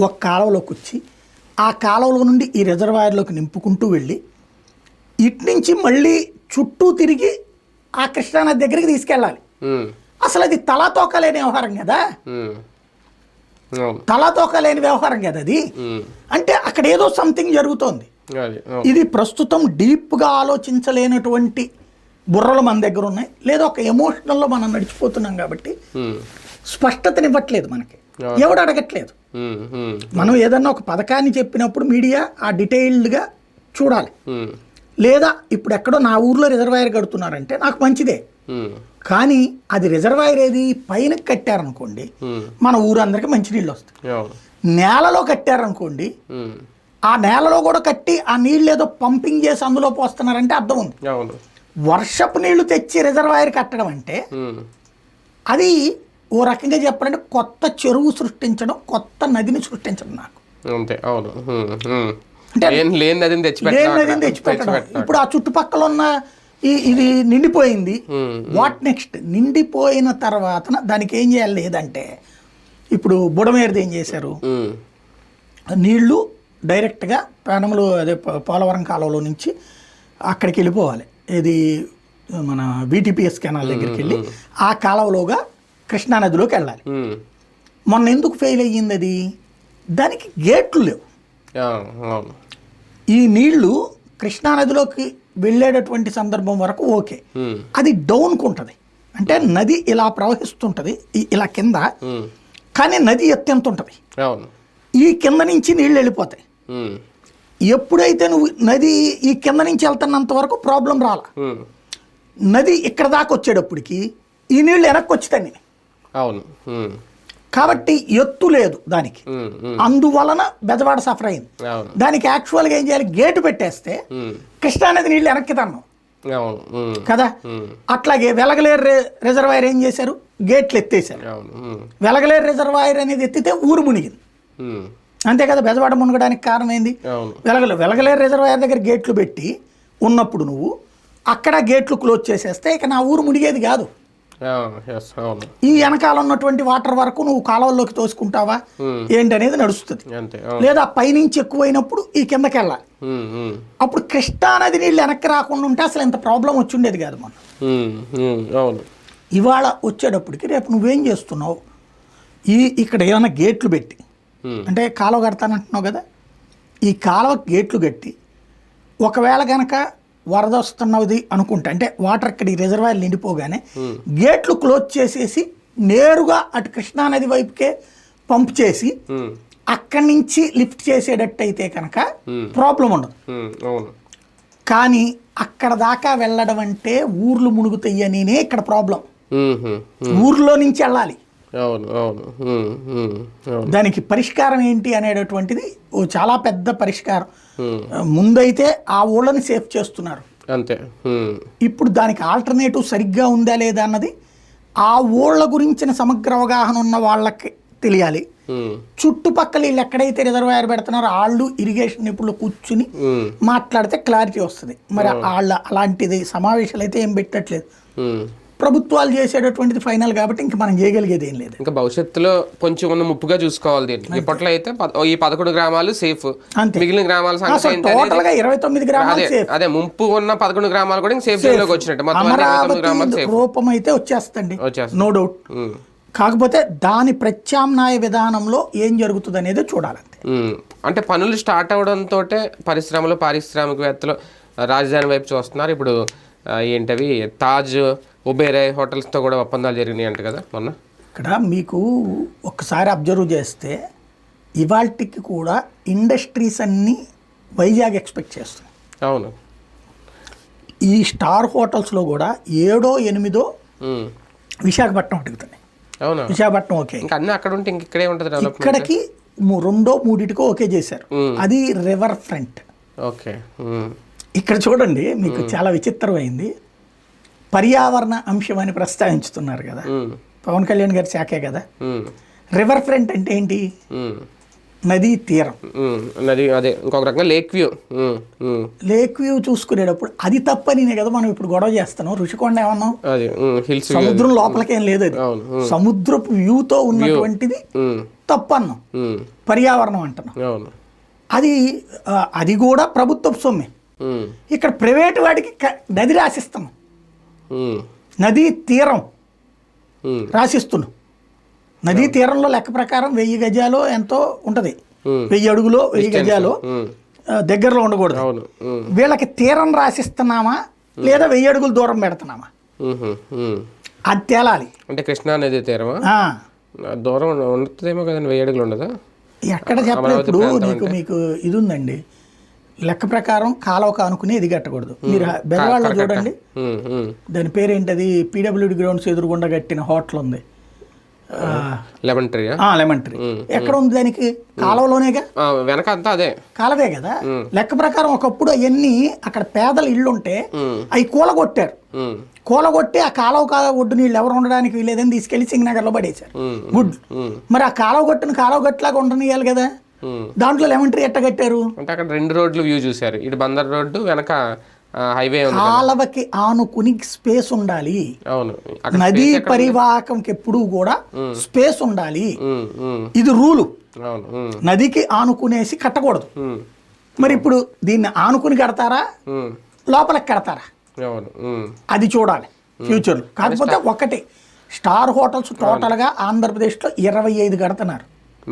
ఒక కాలువలోకి వచ్చి ఆ కాలువలో నుండి ఈ రిజర్వాయర్లోకి నింపుకుంటూ వెళ్ళి ఇటు నుంచి మళ్ళీ చుట్టూ తిరిగి ఆ కృష్ణానది దగ్గరికి తీసుకెళ్ళాలి. అసలు అది తలాతోక లేని వ్యవహారం కదా, తలాతోక లేని వ్యవహారం కదా అది. అంటే అక్కడ ఏదో సంథింగ్ జరుగుతోంది. ఇది ప్రస్తుతం డీప్గా ఆలోచించలేనటువంటి బుర్రలు మన దగ్గర ఉన్నాయి, లేదా ఒక ఎమోషనల్లో మనం నడిచిపోతున్నాం కాబట్టి స్పష్టతనివ్వట్లేదు మనకి, ఎవడు అడగట్లేదు. మనం ఏదన్నా ఒక పథకాన్ని చెప్పినప్పుడు మీడియా ఆ డీటెయిల్డ్గా చూడాలి. లేదా ఇప్పుడు ఎక్కడో నా ఊర్లో రిజర్వాయర్ కడుతున్నారంటే నాకు మంచిదే, కానీ అది రిజర్వాయర్ ఏది పైన కట్టారనుకోండి మన ఊరందరికీ మంచినీళ్ళు వస్తాయి. నేలలో కట్టారనుకోండి ఆ నేలలో కూడా కట్టి ఆ నీళ్ళు ఏదో పంపింగ్ చేసి అందులో పోస్తున్నారంటే అర్థం ఉంది. వర్షపు నీళ్లు తెచ్చి రిజర్వాయర్ కట్టడం అంటే అది ఓ రకంగా చెప్పాలంటే కొత్త చెరువు సృష్టించడం, కొత్త నదిని సృష్టించడం. నాకు అంటే లేని నదిని తెచ్చిపెట్టడం. ఇప్పుడు ఆ చుట్టుపక్కల ఉన్న ఇది నిండిపోయింది, వాట్ నెక్స్ట్? నిండిపోయిన తర్వాత దానికి ఏం చేయాలి? లేదంటే ఇప్పుడు బుడమేరుది ఏం చేశారు, నీళ్లు డైరెక్ట్గా ప్రాణములు అదే పోలవరం కాలువలో నుంచి అక్కడికి వెళ్ళిపోవాలి, ఇది మన VTPS కెనాల్ దగ్గరికి వెళ్ళి ఆ కాలువలోగా కృష్ణానదిలోకి వెళ్ళాలి. మొన్న ఎందుకు ఫెయిల్ అయ్యింది అది? దానికి గేట్లు లేవు. అవును. ఈ నీళ్లు కృష్ణానదిలోకి వెళ్ళేటటువంటి సందర్భం వరకు ఓకే, అది డౌన్కు ఉంటుంది. అంటే నది ఇలా ప్రవహిస్తుంటుంది ఇలా కింద, కానీ నది ఎత్తెంత ఉంటుంది, ఈ కింద నుంచి నీళ్ళు వెళ్ళిపోతాయి. ఎప్పుడైతే నువ్వు నది ఈ కింద నుంచి వెళ్తున్నంత వరకు ప్రాబ్లం రాల, నది ఇక్కడ దాకా వచ్చేటప్పటికి ఈ నీళ్ళు వెనక్కి వచ్చుతాయి. అవును. కాబట్టి ఎత్తు లేదు దానికి, అందువలన బెజవాడ సఫర్ అయింది. దానికి యాక్చువల్గా ఏం చేయాలి, గేటు పెట్టేస్తే కృష్ణానది నీళ్ళు వెనక్కి తన్నాం కదా. అట్లాగే వెలగలేరు రిజర్వాయర్ ఏం చేశారు, గేట్లు ఎత్తేసారు. వెలగలేరు రిజర్వాయర్ అనేది ఎత్తితే ఊరు మునిగింది, అంతే కదా. బెజవాడ మునగడానికి కారణం ఏంది, వెలగలేరు రిజర్వాయర్ దగ్గర గేట్లు పెట్టి ఉన్నప్పుడు నువ్వు అక్కడ గేట్లు క్లోజ్ చేసేస్తే ఇక నా ఊరు మునిగేది కాదు. ఈ వెనకాల ఉన్నటువంటి వాటర్ వరకు నువ్వు కాలువల్లోకి తోసుకుంటావా ఏంటనేది నడుస్తుంది. లేదా పైనుంచి ఎక్కువైనప్పుడు ఈ కిందకి వెళ్ళాలి. అప్పుడు కృష్ణానది నీళ్ళు వెనక్కి రాకుండా ఉంటే అసలు ఇంత ప్రాబ్లం వచ్చి ఉండేది కాదు మనం. ఇవాళ వచ్చేటప్పటికి రేపు నువ్వేం చేస్తున్నావు, ఇక్కడ ఏమైనా గేట్లు పెట్టి, అంటే కాలువ కడతానంటున్నావు కదా, ఈ కాలువ గేట్లు కట్టి ఒకవేళ కనుక వరద వస్తున్నది అనుకుంటా, అంటే వాటర్ ఇక్కడ ఈ రిజర్వాయర్ నిండిపోగానే గేట్లు క్లోజ్ చేసేసి నేరుగా అటు కృష్ణానది వైపుకే పంప్ చేసి అక్కడి నుంచి లిఫ్ట్ చేసేటట్టయితే కనుక ప్రాబ్లం ఉండదు. కానీ అక్కడ దాకా వెళ్ళడం అంటే ఊర్లు మునుగుతాయి అనినే ఇక్కడ ప్రాబ్లం. ఊర్లో నుంచి వెళ్ళాలి. దానికి పరిష్కారం ఏంటి అనేటటువంటిది ఓ చాలా పెద్ద పరిష్కారం. ముందైతే ఆ ఊళ్ళని సేఫ్ చేస్తున్నారు అంతే. ఇప్పుడు దానికి ఆల్టర్నేటివ్ సరిగ్గా ఉందా లేదా అన్నది ఆ ఊళ్ళ గురించిన సమగ్ర అవగాహన ఉన్న వాళ్ళకి తెలియాలి. చుట్టుపక్కల వీళ్ళు ఎక్కడైతే రిజర్వాయర్ పెడుతున్నారో వాళ్ళు ఇరిగేషన్ నిపుణులు కూర్చుని మాట్లాడితే క్లారిటీ వస్తుంది. మరి వాళ్ళ అలాంటిది సమావేశాలు అయితే ఏం పెట్టట్లేదు. ప్రభుత్వాలు చేసేటటువంటిది ఫైనల్ కాబట్టి ఇంక మనం చేయగలిగేది ఏం లేదు. ఇంకా భవిష్యత్తులో కొంచెం ఉన్న ముప్పుగా చూసుకోవాలి దీన్ని. ఇప్పట్లో అయితే ఈ 11 గ్రామాలు సేఫ్, మిగిలిన గ్రామాల టోటల్ గా 29 గ్రామాలు సేఫ్. అదే ముంపు ఉన్న 11 గ్రామాలు కూడా సేఫ్ జోన్ లోకి వచ్చినట్టు రూపం అయితే వచ్చేస్తండి, నో డౌట్. కాకపోతే దాని ప్రత్యామ్నాయ విధానంలో ఏం జరుగుతుంది అనేది చూడాలంటే. అంటే పనులు స్టార్ట్ అవడంతో పరిశ్రమలు పారిశ్రామికవేత్తలు రాజధాని వైపు చూస్తున్నారు. ఇప్పుడు ఏంటవి తాజ్, ఉబేరాయ్ హోటల్స్తో కూడా ఒప్పందాలు జరిగినాయి అంట కదా మొన్న. ఇక్కడ మీకు ఒక్కసారి అబ్జర్వ్ చేస్తే ఇవాళకి కూడా ఇండస్ట్రీస్ అన్నీ వైజాగ్ ఎక్స్పెక్ట్ చేస్తున్నాయి. అవును. ఈ స్టార్ హోటల్స్లో కూడా 7, 8 విశాఖపట్నం అడుగుతున్నాయి. అవును, విశాఖపట్నం ఓకే, అన్నీ అక్కడ ఉంటే ఇంక ఇక్కడే ఉంటుంది. ఇక్కడికి 2, 3 ఓకే చేశారు. అది రివర్ ఫ్రంట్. ఓకే. ఇక్కడ చూడండి మీకు చాలా విచిత్రమైంది. పర్యావరణ అంశం అని ప్రస్తావించుతున్నారు కదా, పవన్ కళ్యాణ్ గారి శాఖే కదా. రివర్ ఫ్రంట్ అంటే ఏంటి, నదీ తీరం. నది అదే ఇంకొక రకంగా లేక్ వ్యూ. లేక్ వ్యూ చూసుకునేటప్పుడు అది తప్పనినే కదా మనం ఇప్పుడు గొడవ చేస్తున్నాం. రుషికొండ ఏమన్నాం, సముద్రం లోపలికేం లేదు, అది సముద్రపు వ్యూతో ఉన్నటువంటిది తప్పన్నాం, పర్యావరణం అంటున్నాం. అది కూడా ప్రభుత్వపు సొమ్మే. ఇక్కడ ప్రైవేటు వాడికి నది రాసిస్తున్నాం, నదీ తీరం రాసిస్తున్నాం. నదీ తీరంలో లెక్క ప్రకారం 1000 గజాలు ఎంతో ఉంటుంది, 1000 అడుగులో 1000 గజాలు దగ్గరలో ఉండకూడదు. వీళ్ళకి తీరం రాసిస్తున్నామా లేదా 1000 అడుగులు దూరం పెడుతున్నామా అది తేలాలి. అంటే కృష్ణా నది తీరమా దూరం ఉంటుందేమో కదండి, 1000 అడుగులు ఉండదా ఎక్కడ చెప్పలేదు. ఇప్పుడు మీకు ఇది ఉందండి, లెక్క ప్రకారం కాలువకు అనుకుని ఇది కట్టకూడదు. మీరు బెజవాడలో చూడండి, దాని పేరేంటది, పీడబ్ల్యూడి గ్రౌండ్స్ ఎదురుగుండా కట్టిన హోటల్ ఉంది, లెమన్ ట్రీ. ఎక్కడ ఉంది దానికి, కాలువలోనేగా, వెనక అంతా అదే కాలువే కదా. లెక్క ప్రకారం ఒకప్పుడు అవన్నీ అక్కడ పేదల ఇళ్ళు ఉంటే అవి కూలగొట్టారు, కూలగొట్టి ఆ కాలువ ఒడ్డు నీళ్ళు ఎవరు ఉండడానికి వీలేదని తీసుకెళ్లి సింగనగర్లో పడేశారు. గుడ్. మరి ఆ కాలువ గట్టులాగా ఉండనియాలి కదా, దాంట్లో లెమన్ ట్రీ ఎట్ట కట్టారు అంటే అక్కడ 2 రోడ్లు వ్యూ చూశారు, ఇటు బందర్ రోడ్డు వెనక హైవే. కాలవకి ఆనుకుని స్పేస్ ఉండాలి. అవును, నదీ పరివాహకంకి ఎప్పుడు కూడా స్పేస్ ఉండాలి, ఇది రూలు. నదికి ఆనుకునేసి కట్టకూడదు. మరి ఇప్పుడు దీన్ని ఆనుకుని కడతారా లోపలికి కడతారా అది చూడాలి ఫ్యూచర్లో. కాకపోతే ఒకటి స్టార్ హోటల్స్ టోటల్గా ఆంధ్రప్రదేశ్లో 25 కడుతున్నారు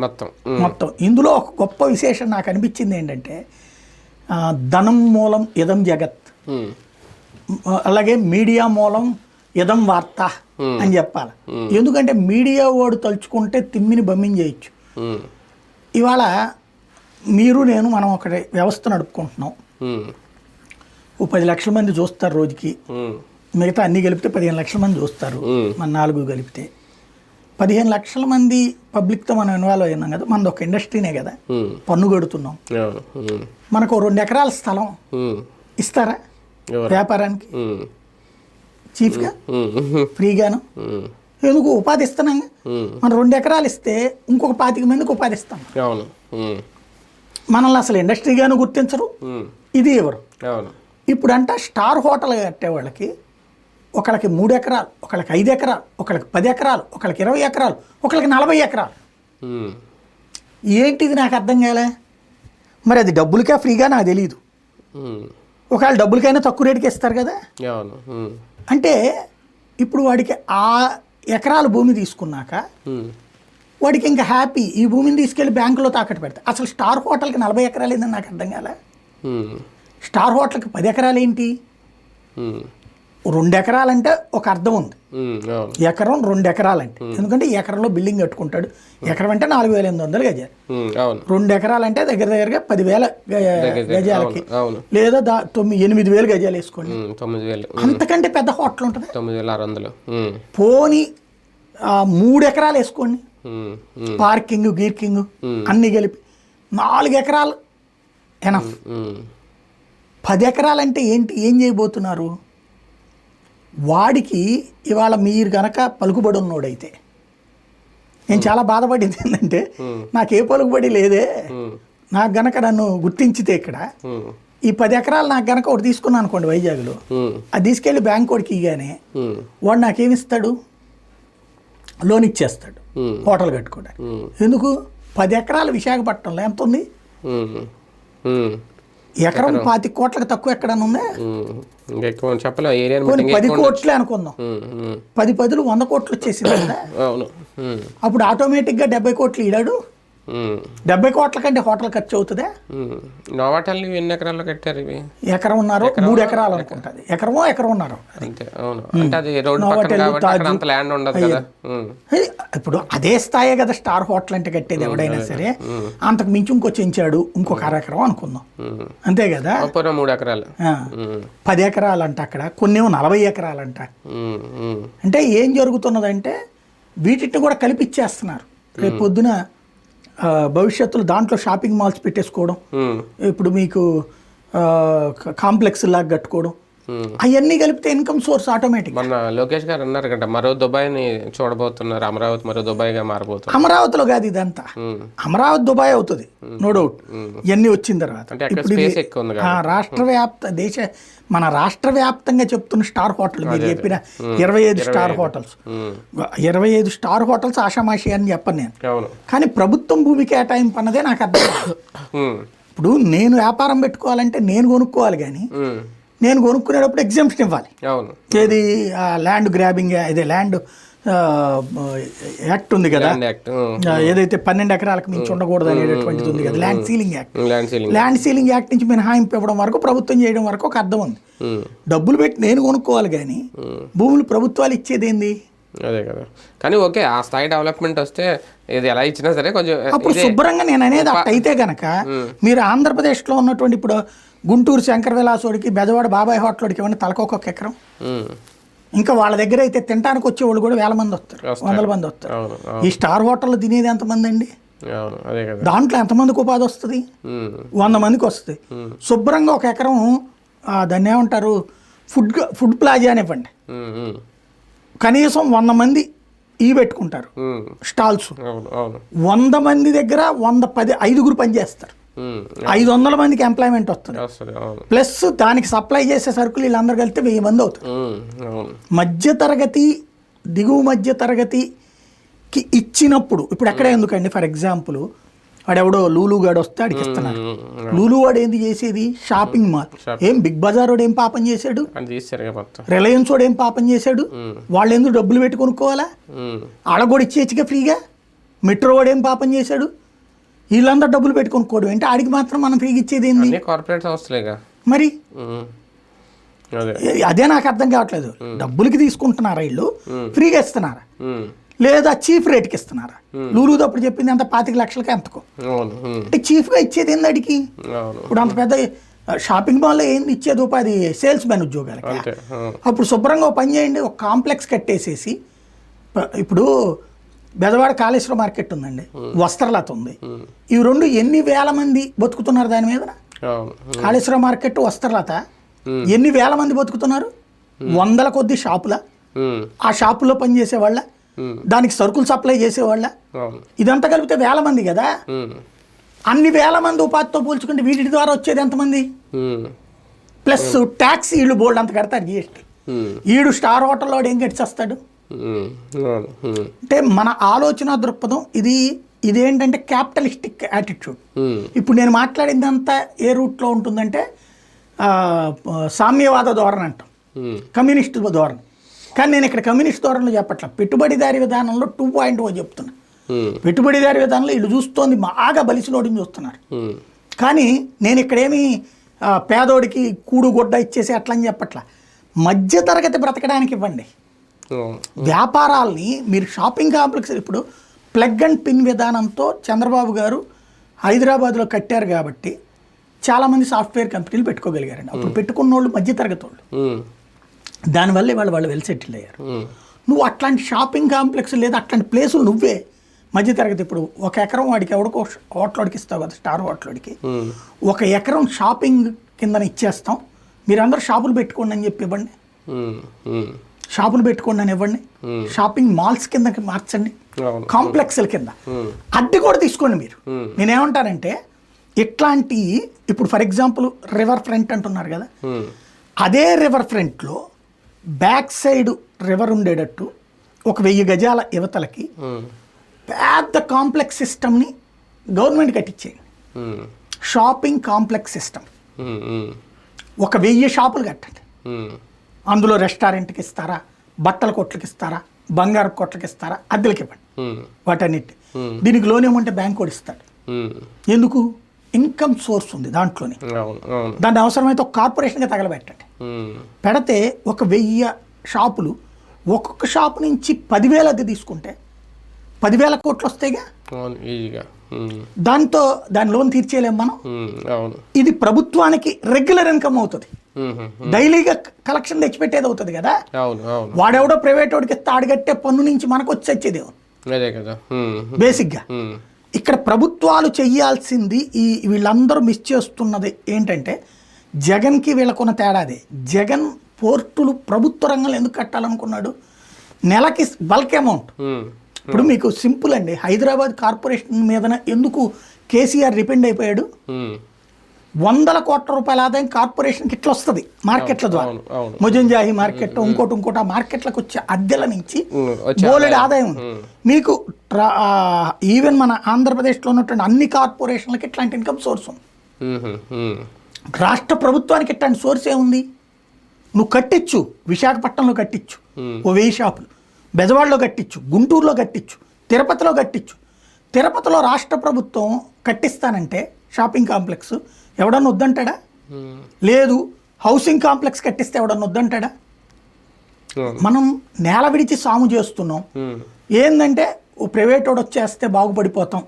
మొత్తం. ఇందులో ఒక గొప్ప విశేషం నాకు అనిపించింది ఏంటంటే ధనం మూలం ఇదం జగత్, అలాగే మీడియా మూలం ఇదం వార్త అని చెప్పాలి. ఎందుకంటే మీడియా వాడు తలుచుకుంటే తిమ్మిని బమ్మించేయచ్చు. ఇవాళ మీరు నేను మనం ఒకటి వ్యవస్థ నడుపుకుంటున్నాం. ఓ 10 లక్షల మంది చూస్తారు రోజుకి, మిగతా అన్నీ కలిపితే 15 లక్షల మంది చూస్తారు. మన 4 కలిపితే 15 లక్షల మంది పబ్లిక్తో మనం ఇన్వాల్వ్ అయినాం కదా. మనది ఒక ఇండస్ట్రీనే కదా, పన్ను కడుతున్నాం. మనకు 2 ఎకరాల స్థలం ఇస్తారా వ్యాపారానికి చీఫ్గా ఫ్రీగాను? ఎందుకు ఉపాధి ఇస్తున్నాం. మనం 2 ఎకరాలు ఇస్తే ఇంకొక 25 మందికి ఉపాధి ఇస్తాం. మనల్ని అసలు ఇండస్ట్రీగాను గుర్తించరు, ఇది ఎవరు. ఇప్పుడు అంట స్టార్ హోటల్ కట్టే వాళ్ళకి ఒకళ్ళకి 3 ఎకరాలు, ఒకళ్ళకి 5 ఎకరాలు, ఒకళ్ళకి 10 ఎకరాలు, ఒకళ్ళకి 20 ఎకరాలు, ఒకళ్ళకి 40 ఎకరాలు. ఏంటిది నాకు అర్థం కాలే. మరి అది డబ్బులకే ఫ్రీగా నాకు తెలియదు. ఒకవేళ డబ్బులకైనా తక్కువ రేటుకి ఇస్తారు కదా. అంటే ఇప్పుడు వాడికి ఆ ఎకరాల భూమి తీసుకున్నాక వాడికి ఇంకా హ్యాపీ. ఈ భూమిని తీసుకెళ్ళి బ్యాంకులో తాకట్టు పెడతాయి. అసలు స్టార్ హోటల్కి 40 ఎకరాలు ఏందని నాకు అర్థం కాలే. స్టార్ హోటల్కి 10 ఎకరాలు ఏంటి? 2 ఎకరాలంటే ఒక అర్థం ఉంది. ఎకరం 2 ఎకరాలంటే, ఎందుకంటే ఎకరంలో బిల్డింగ్ కట్టుకుంటాడు. ఎకరం అంటే 4,800 గజాలు. 2 ఎకరాలంటే దగ్గరగా 10,000 గజాలకి, లేదా 8,000 గజాలు వేసుకోండి. అంతకంటే పెద్ద హోటల్ ఉంటుంది 9,600. పోనీ 3 ఎకరాలు వేసుకోండి, పార్కింగ్ గీర్కింగ్ అన్నీ కలిపి 4 ఎకరాలు ఎనఫ్. 10 ఎకరాలంటే ఏంటి? ఏం చేయబోతున్నారు? వాడికి ఇవాళ మీరు గనక పలుకుబడి ఉన్నోడైతే, నేను చాలా బాధపడింది ఏంటంటే నాకు ఏ పలుకుబడి లేదే, నాకు గనక నన్ను గుర్తించితే ఇక్కడ ఈ 10 ఎకరాలు నాకు గనక ఒకటి తీసుకున్నాను అనుకోండి వైజాగ్లో, అది తీసుకెళ్ళి బ్యాంక్ వాడికి ఇగానే వాడు నాకేమిస్తాడు? లోన్ ఇచ్చేస్తాడు హోటల్ కట్టుకోవడానికి. ఎందుకు? 10 ఎకరాలు విశాఖపట్నంలో ఎంత ఉంది? ఎకరం 25 కోట్లకు తక్కువ ఎక్కడన్నా ఉందా? 10 కోట్లే అనుకుందాం. 10 పదులు 100 కోట్లు వచ్చేసింది కదా. అప్పుడు ఆటోమేటిక్గా 70 కోట్లు ఇడాడు. 70 కోట్ల కంటే హోటల్ ఖర్చు అవుతుందా? నోవాటల్ని ఎన్ని ఎకరాల్లో కట్టారు ఇవి? ఎకరం ఉన్నారు, 3 ఎకరాలు అనుకుంటుంది. ఎకరం ఉన్నారు. ఇప్పుడు అదే స్థాయే కదా స్టార్ హోటల్ అంటే కట్టేది ఎవడైనా సరే. అంతకు మించి ఇంకో చెంచాడు, ఇంకొక 1/2 ఎకరం అనుకుందాం, అంతే కదా. 3 ఎకరాలు 10 ఎకరాలు అంట, అక్కడ కొన్ని 40 ఎకరాలు అంట. అంటే ఏం జరుగుతున్నదంటే వీటిని కూడా కలిపిచ్చేస్తున్నారు. రేపు పొద్దున భవిష్యత్తులో దాంట్లో షాపింగ్ మాల్స్ పెట్టేసుకోవడం, ఇప్పుడు మీకు కాంప్లెక్స్ లాగా కట్టుకోవడం, అవన్నీ కలిపితే ఇన్కమ్ సోర్స్ ఆటోమేటిక్. మన లోకేష్ గారు అన్నారు కదా, మరో దుబాయ్ని చూడబోతున్నారు, అమరావతి మరో దుబాయ్గా మారబోతుంది. అమరావతిలో కాదు ఇదంతా, అమరావతి దుబాయ్ అవుతుంది నో డౌట్ ఇవన్నీ వచ్చిన తర్వాత. ఇప్పుడు మన రాష్ట్ర వ్యాప్తంగా చెప్తున్న స్టార్ హోటల్, మీరు చెప్పిన 25 స్టార్ హోటల్స్, 25 స్టార్ హోటల్స్ ఆషామాషి అని చెప్పను నేను. కానీ ప్రభుత్వం భూమి కేటాయింపు అన్నదే నాకు అర్థం కాదు. ఇప్పుడు నేను వ్యాపారం పెట్టుకోవాలంటే నేను కొనుక్కోవాలి, కానీ నేను కొనుక్కునేటప్పుడు ఎగ్జామ్షన్ ఇవ్వాలి. ఏది ల్యాండ్ గ్రాబింగ్, ఇదే ల్యాండ్ యాక్ట్ ఉంది కదా, ఏదైతే 12 ఎకరాలకు మించి ఉండకూడదు అనేటువంటిది ఉంది కదా, land ceiling act. Land ceiling act నుంచి మినహాయింపు ఇవ్వడం వరకు, ప్రభుత్వం చేయడం వరకు ఒక అర్థం ఉంది. డబ్బులు పెట్టి నేను కొనుక్కోవాలి, కానీ భూములు ప్రభుత్వాలు ఇచ్చేది ఏంది? అదే కదా. కానీ ఓకే, ఆ స్థాయి డెవలప్మెంట్ వస్తే ఇది ఎలా ఇచ్చినా సరే కొంచెం అప్పుడు శుభ్రంగా నేను అనేది అట్ట అయితే గనక మీరు ఆంధ్రప్రదేశ్లో ఉన్నటువంటి ఇప్పుడు గుంటూరు శంకర విలాసోడికి, బెజవాడ బాబాయ్ హోటల్కి ఇవ్వండి తలకొక ఎకరం. ఇంకా వాళ్ళ దగ్గర అయితే తినడానికి వచ్చేవాళ్ళు కూడా 1,000 మంది వస్తారు, 100 మంది వస్తారు. ఈ స్టార్ హోటల్లో తినేది ఎంతమంది అండి? దాంట్లో ఎంతమందికి ఉపాధి వస్తుంది? 100 మందికి వస్తుంది. శుభ్రంగా ఒక ఎకరం దాన్ని ఏమంటారు, ఫుడ్ ప్లాజా అని ఇవ్వండి, కనీసం 100 మంది పెట్టుకుంటారు స్టాల్స్. 100 మంది దగ్గర 5 పనిచేస్తారు. 500 మందికి ఎంప్లాయ్మెంట్ వస్తుంది. ప్లస్ దానికి సప్లై చేసే సరుకులు వీళ్ళందరూ కలిపితే 1000 మంది అవుతారు. మధ్యతరగతి, దిగువ మధ్య తరగతికి ఇచ్చినప్పుడు ఇప్పుడు ఎక్కడ ఎందుకండి, ఫర్ ఎగ్జాంపుల్ వాడెవడో లూలు గాడు వస్తే ఆడికి ఇస్తున్నారు. లూలు వాడు ఏంది చేసేది? Shopping mall. ఏం బిగ్ బజార్ వాడు ఏం పాపం చేశాడు? రిలయన్స్ వాడు ఏం పాపం చేశాడు? వాళ్ళు ఎందుకు డబ్బులు పెట్టి కొనుక్కోవాలా? ఆడగోడు ఇచ్చేయచ్చుగా ఫ్రీగా. మెట్రో వాడు ఏం పాపం చేశాడు? వీళ్ళందరూ డబ్బులు పెట్టి కొనుక్కోవడం ఏంటి? ఆడికి మాత్రం మనం ఫ్రీగా ఇచ్చేది ఏంది? కార్పొరేట్ సంస్థలేగా మరి. అదే నాకు అర్థం కావట్లేదు. డబ్బులకి తీసుకుంటున్నారా వీళ్ళు, ఫ్రీగా ఇస్తున్నారా, లేదా చీఫ్ రేట్కి ఇస్తున్నారా? లూలు అప్పుడు చెప్పింది అంత 25 లక్షలకి ఎంతకో. అంటే చీఫ్గా ఇచ్చేది ఏంది అడిగి? ఇప్పుడు అంత పెద్ద షాపింగ్ మాల్లో ఏంది ఇచ్చేది? ఉపాధి సేల్స్ మ్యాన్ ఉద్యోగాలకి. అప్పుడు శుభ్రంగా పని చేయండి, ఒక కాంప్లెక్స్ కట్టేసేసి. ఇప్పుడు బెజవాడ కాళేశ్వర మార్కెట్ ఉందండి, వస్త్రలత ఉంది. ఇవి రెండు ఎన్ని వేల మంది బతుకుతున్నారు దాని మీద? కాళేశ్వర మార్కెట్, వస్త్రలత ఎన్ని వేల మంది బతుకుతున్నారు? 100ల కొద్ది షాపుల. ఆ షాపుల్లో పనిచేసే వాళ్ళ, దానికి సరుకులు సప్లై చేసేవాళ్ళ, ఇదంతా కలిపితే వేల మంది కదా. అన్ని వేల మంది ఉపాధితో పోల్చుకుంటే వీటి ద్వారా వచ్చేది ఎంతమంది? ప్లస్ ట్యాక్స్ వీళ్ళు బోల్డ్ అంత కడతారు, జిఎస్టీ. ఈడు స్టార్ హోటల్లో ఏం కట్టిస్తాడు? అంటే మన ఆలోచన దృక్పథం ఇదేంటంటే క్యాపిటలిస్టిక్ యాటిట్యూడ్. ఇప్పుడు నేను మాట్లాడిందంతా ఏ రూట్లో ఉంటుందంటే సామ్యవాద ధోరణి అంటాం, కమ్యూనిస్ట్ ధోరణి. కానీ నేను ఇక్కడ కమ్యూనిస్ట్ ధోరణిలో చెప్పట్ల, పెట్టుబడిదారి విధానంలో 2.0 చెప్తున్నా. పెట్టుబడిదారి విధానంలో వీళ్ళు చూస్తోంది బాగా బలిసినోడిని చూస్తున్నారు. కానీ నేను ఇక్కడేమి పేదోడికి కూడు గుడ్డ ఇచ్చేసి అట్లా అని చెప్పట్ల. మధ్యతరగతి బ్రతకడానికి ఇవ్వండి. వ్యాపారాల్ని మీరు షాపింగ్ కాంప్లెక్స్ ఇప్పుడు ప్లగ్ అండ్ పిన్ విధానంతో చంద్రబాబు గారు హైదరాబాద్లో కట్టారు కాబట్టి చాలామంది సాఫ్ట్వేర్ కంపెనీలు పెట్టుకోగలిగారండి. అప్పుడు పెట్టుకున్న వాళ్ళు మధ్యతరగతి వాళ్ళు, దానివల్ల వాళ్ళు వెల్ సెటిల్ అయ్యారు. నువ్వు అట్లాంటి షాపింగ్ కాంప్లెక్స్ లేదా అట్లాంటి ప్లేసులు నువ్వే మధ్యతరగతి. ఇప్పుడు 1 ఎకరం వాడికి ఎవడికో హోటల్కి ఇస్తావు కదా, స్టార్ హోటల్కి 1 ఎకరం షాపింగ్ కింద ఇచ్చేస్తాం, మీరందరూ షాపులు పెట్టుకోండి అని చెప్పి ఇవ్వండి. షాపులు పెట్టుకోండి అని ఇవ్వండి. షాపింగ్ మాల్స్ కిందకి మార్చండి, కాంప్లెక్స్ల కింద అద్దె కూడా తీసుకోండి మీరు. నేనేమంటానంటే ఇట్లాంటి ఇప్పుడు ఫర్ ఎగ్జాంపుల్ రివర్ ఫ్రంట్ అంటున్నారు కదా, అదే రివర్ ఫ్రంట్లో బ్యాక్ సైడ్ రివర్ ఉండేటట్టు 1000 గజాల యువతలకి పెద్ద కాంప్లెక్స్ సిస్టమ్ని గవర్నమెంట్ కట్టించేయండి. షాపింగ్ కాంప్లెక్స్ సిస్టమ్ 1000 షాపులు కట్టండి. అందులో రెస్టారెంట్కి ఇస్తారా, బట్టల కొట్లకి ఇస్తారా, బంగారు కొట్లకి ఇస్తారా, అద్దెలకి ఇవ్వండి వాటన్నిటి. దీనికి లోన్ ఏమంటే బ్యాంక్ కూడా ఇస్తాడు. ఎందుకు? ఇన్కమ్ సోర్స్ ఉంది దాంట్లోనే. దాన్ని అవసరమైతే ఒక కార్పొరేషన్గా తగలబెట్టండి. పెడితే 1000 షాపులు, ఒక్కొక్క షాపు నుంచి 10,000 అద్దె తీసుకుంటే 10,000 కోట్లు వస్తాయిగా. దాంతో దాని లోన్ తీర్చేయలేము మనం. ఇది ప్రభుత్వానికి రెగ్యులర్ ఇన్కమ్ అవుతుంది, డైలీగా కలెక్షన్ తెచ్చిపెట్టేది అవుతుంది కదా. వాడెవడో ప్రైవేట్ వాడికి ఇస్తే ఆడగట్టే పన్ను నుంచి మనకు వచ్చి వచ్చేది బేసిక్గా. ఇక్కడ ప్రభుత్వాలు చెయ్యాల్సింది వీళ్ళందరూ మిస్ చేస్తున్నది ఏంటంటే జగన్కి వీళ్ళకున్న తేడాదే. జగన్ పోర్టులు ప్రభుత్వ రంగంలో ఎందుకు కట్టాలనుకున్నాడు? నెలకి బల్క్ అమౌంట్. ఇప్పుడు మీకు సింపుల్ అండి, హైదరాబాద్ కార్పొరేషన్ మీద ఎందుకు కేసీఆర్ డిపెండ్ అయిపోయాడు? 100 కోట్ల రూపాయల ఆదాయం కార్పొరేషన్కి ఇట్లా వస్తుంది మార్కెట్ల ద్వారా. ముజంజాహి మార్కెట్, ఇంకోటి ఆ మార్కెట్లకు వచ్చే అద్దెల నుంచి బోలెడు ఆదాయం ఉంది మీకు. ఈవెన్ మన ఆంధ్రప్రదేశ్లో ఉన్నటువంటి అన్ని కార్పొరేషన్లకి ఇట్లాంటి ఇన్కమ్ సోర్స్ ఉంది. రాష్ట్ర ప్రభుత్వానికి ఇట్లాంటి సోర్స్ ఏముంది? నువ్వు కట్టించు, విశాఖపట్నంలో కట్టించు 1000 షాపులు, బెజవాడలో కట్టించు, గుంటూరులో కట్టించు, తిరుపతిలో కట్టించు. తిరుపతిలో రాష్ట్ర ప్రభుత్వం కట్టిస్తానంటే షాపింగ్ కాంప్లెక్స్ ఎవడన్నా వద్దంటాడా? లేదు. హౌసింగ్ కాంప్లెక్స్ కట్టిస్తే ఎవడన్నా వద్దంటాడా? మనం నేల విడిచి సాము చేస్తున్నాం. ఏంటంటే ఓ ప్రైవేట్ వాడు వచ్చేస్తే బాగుపడిపోతాం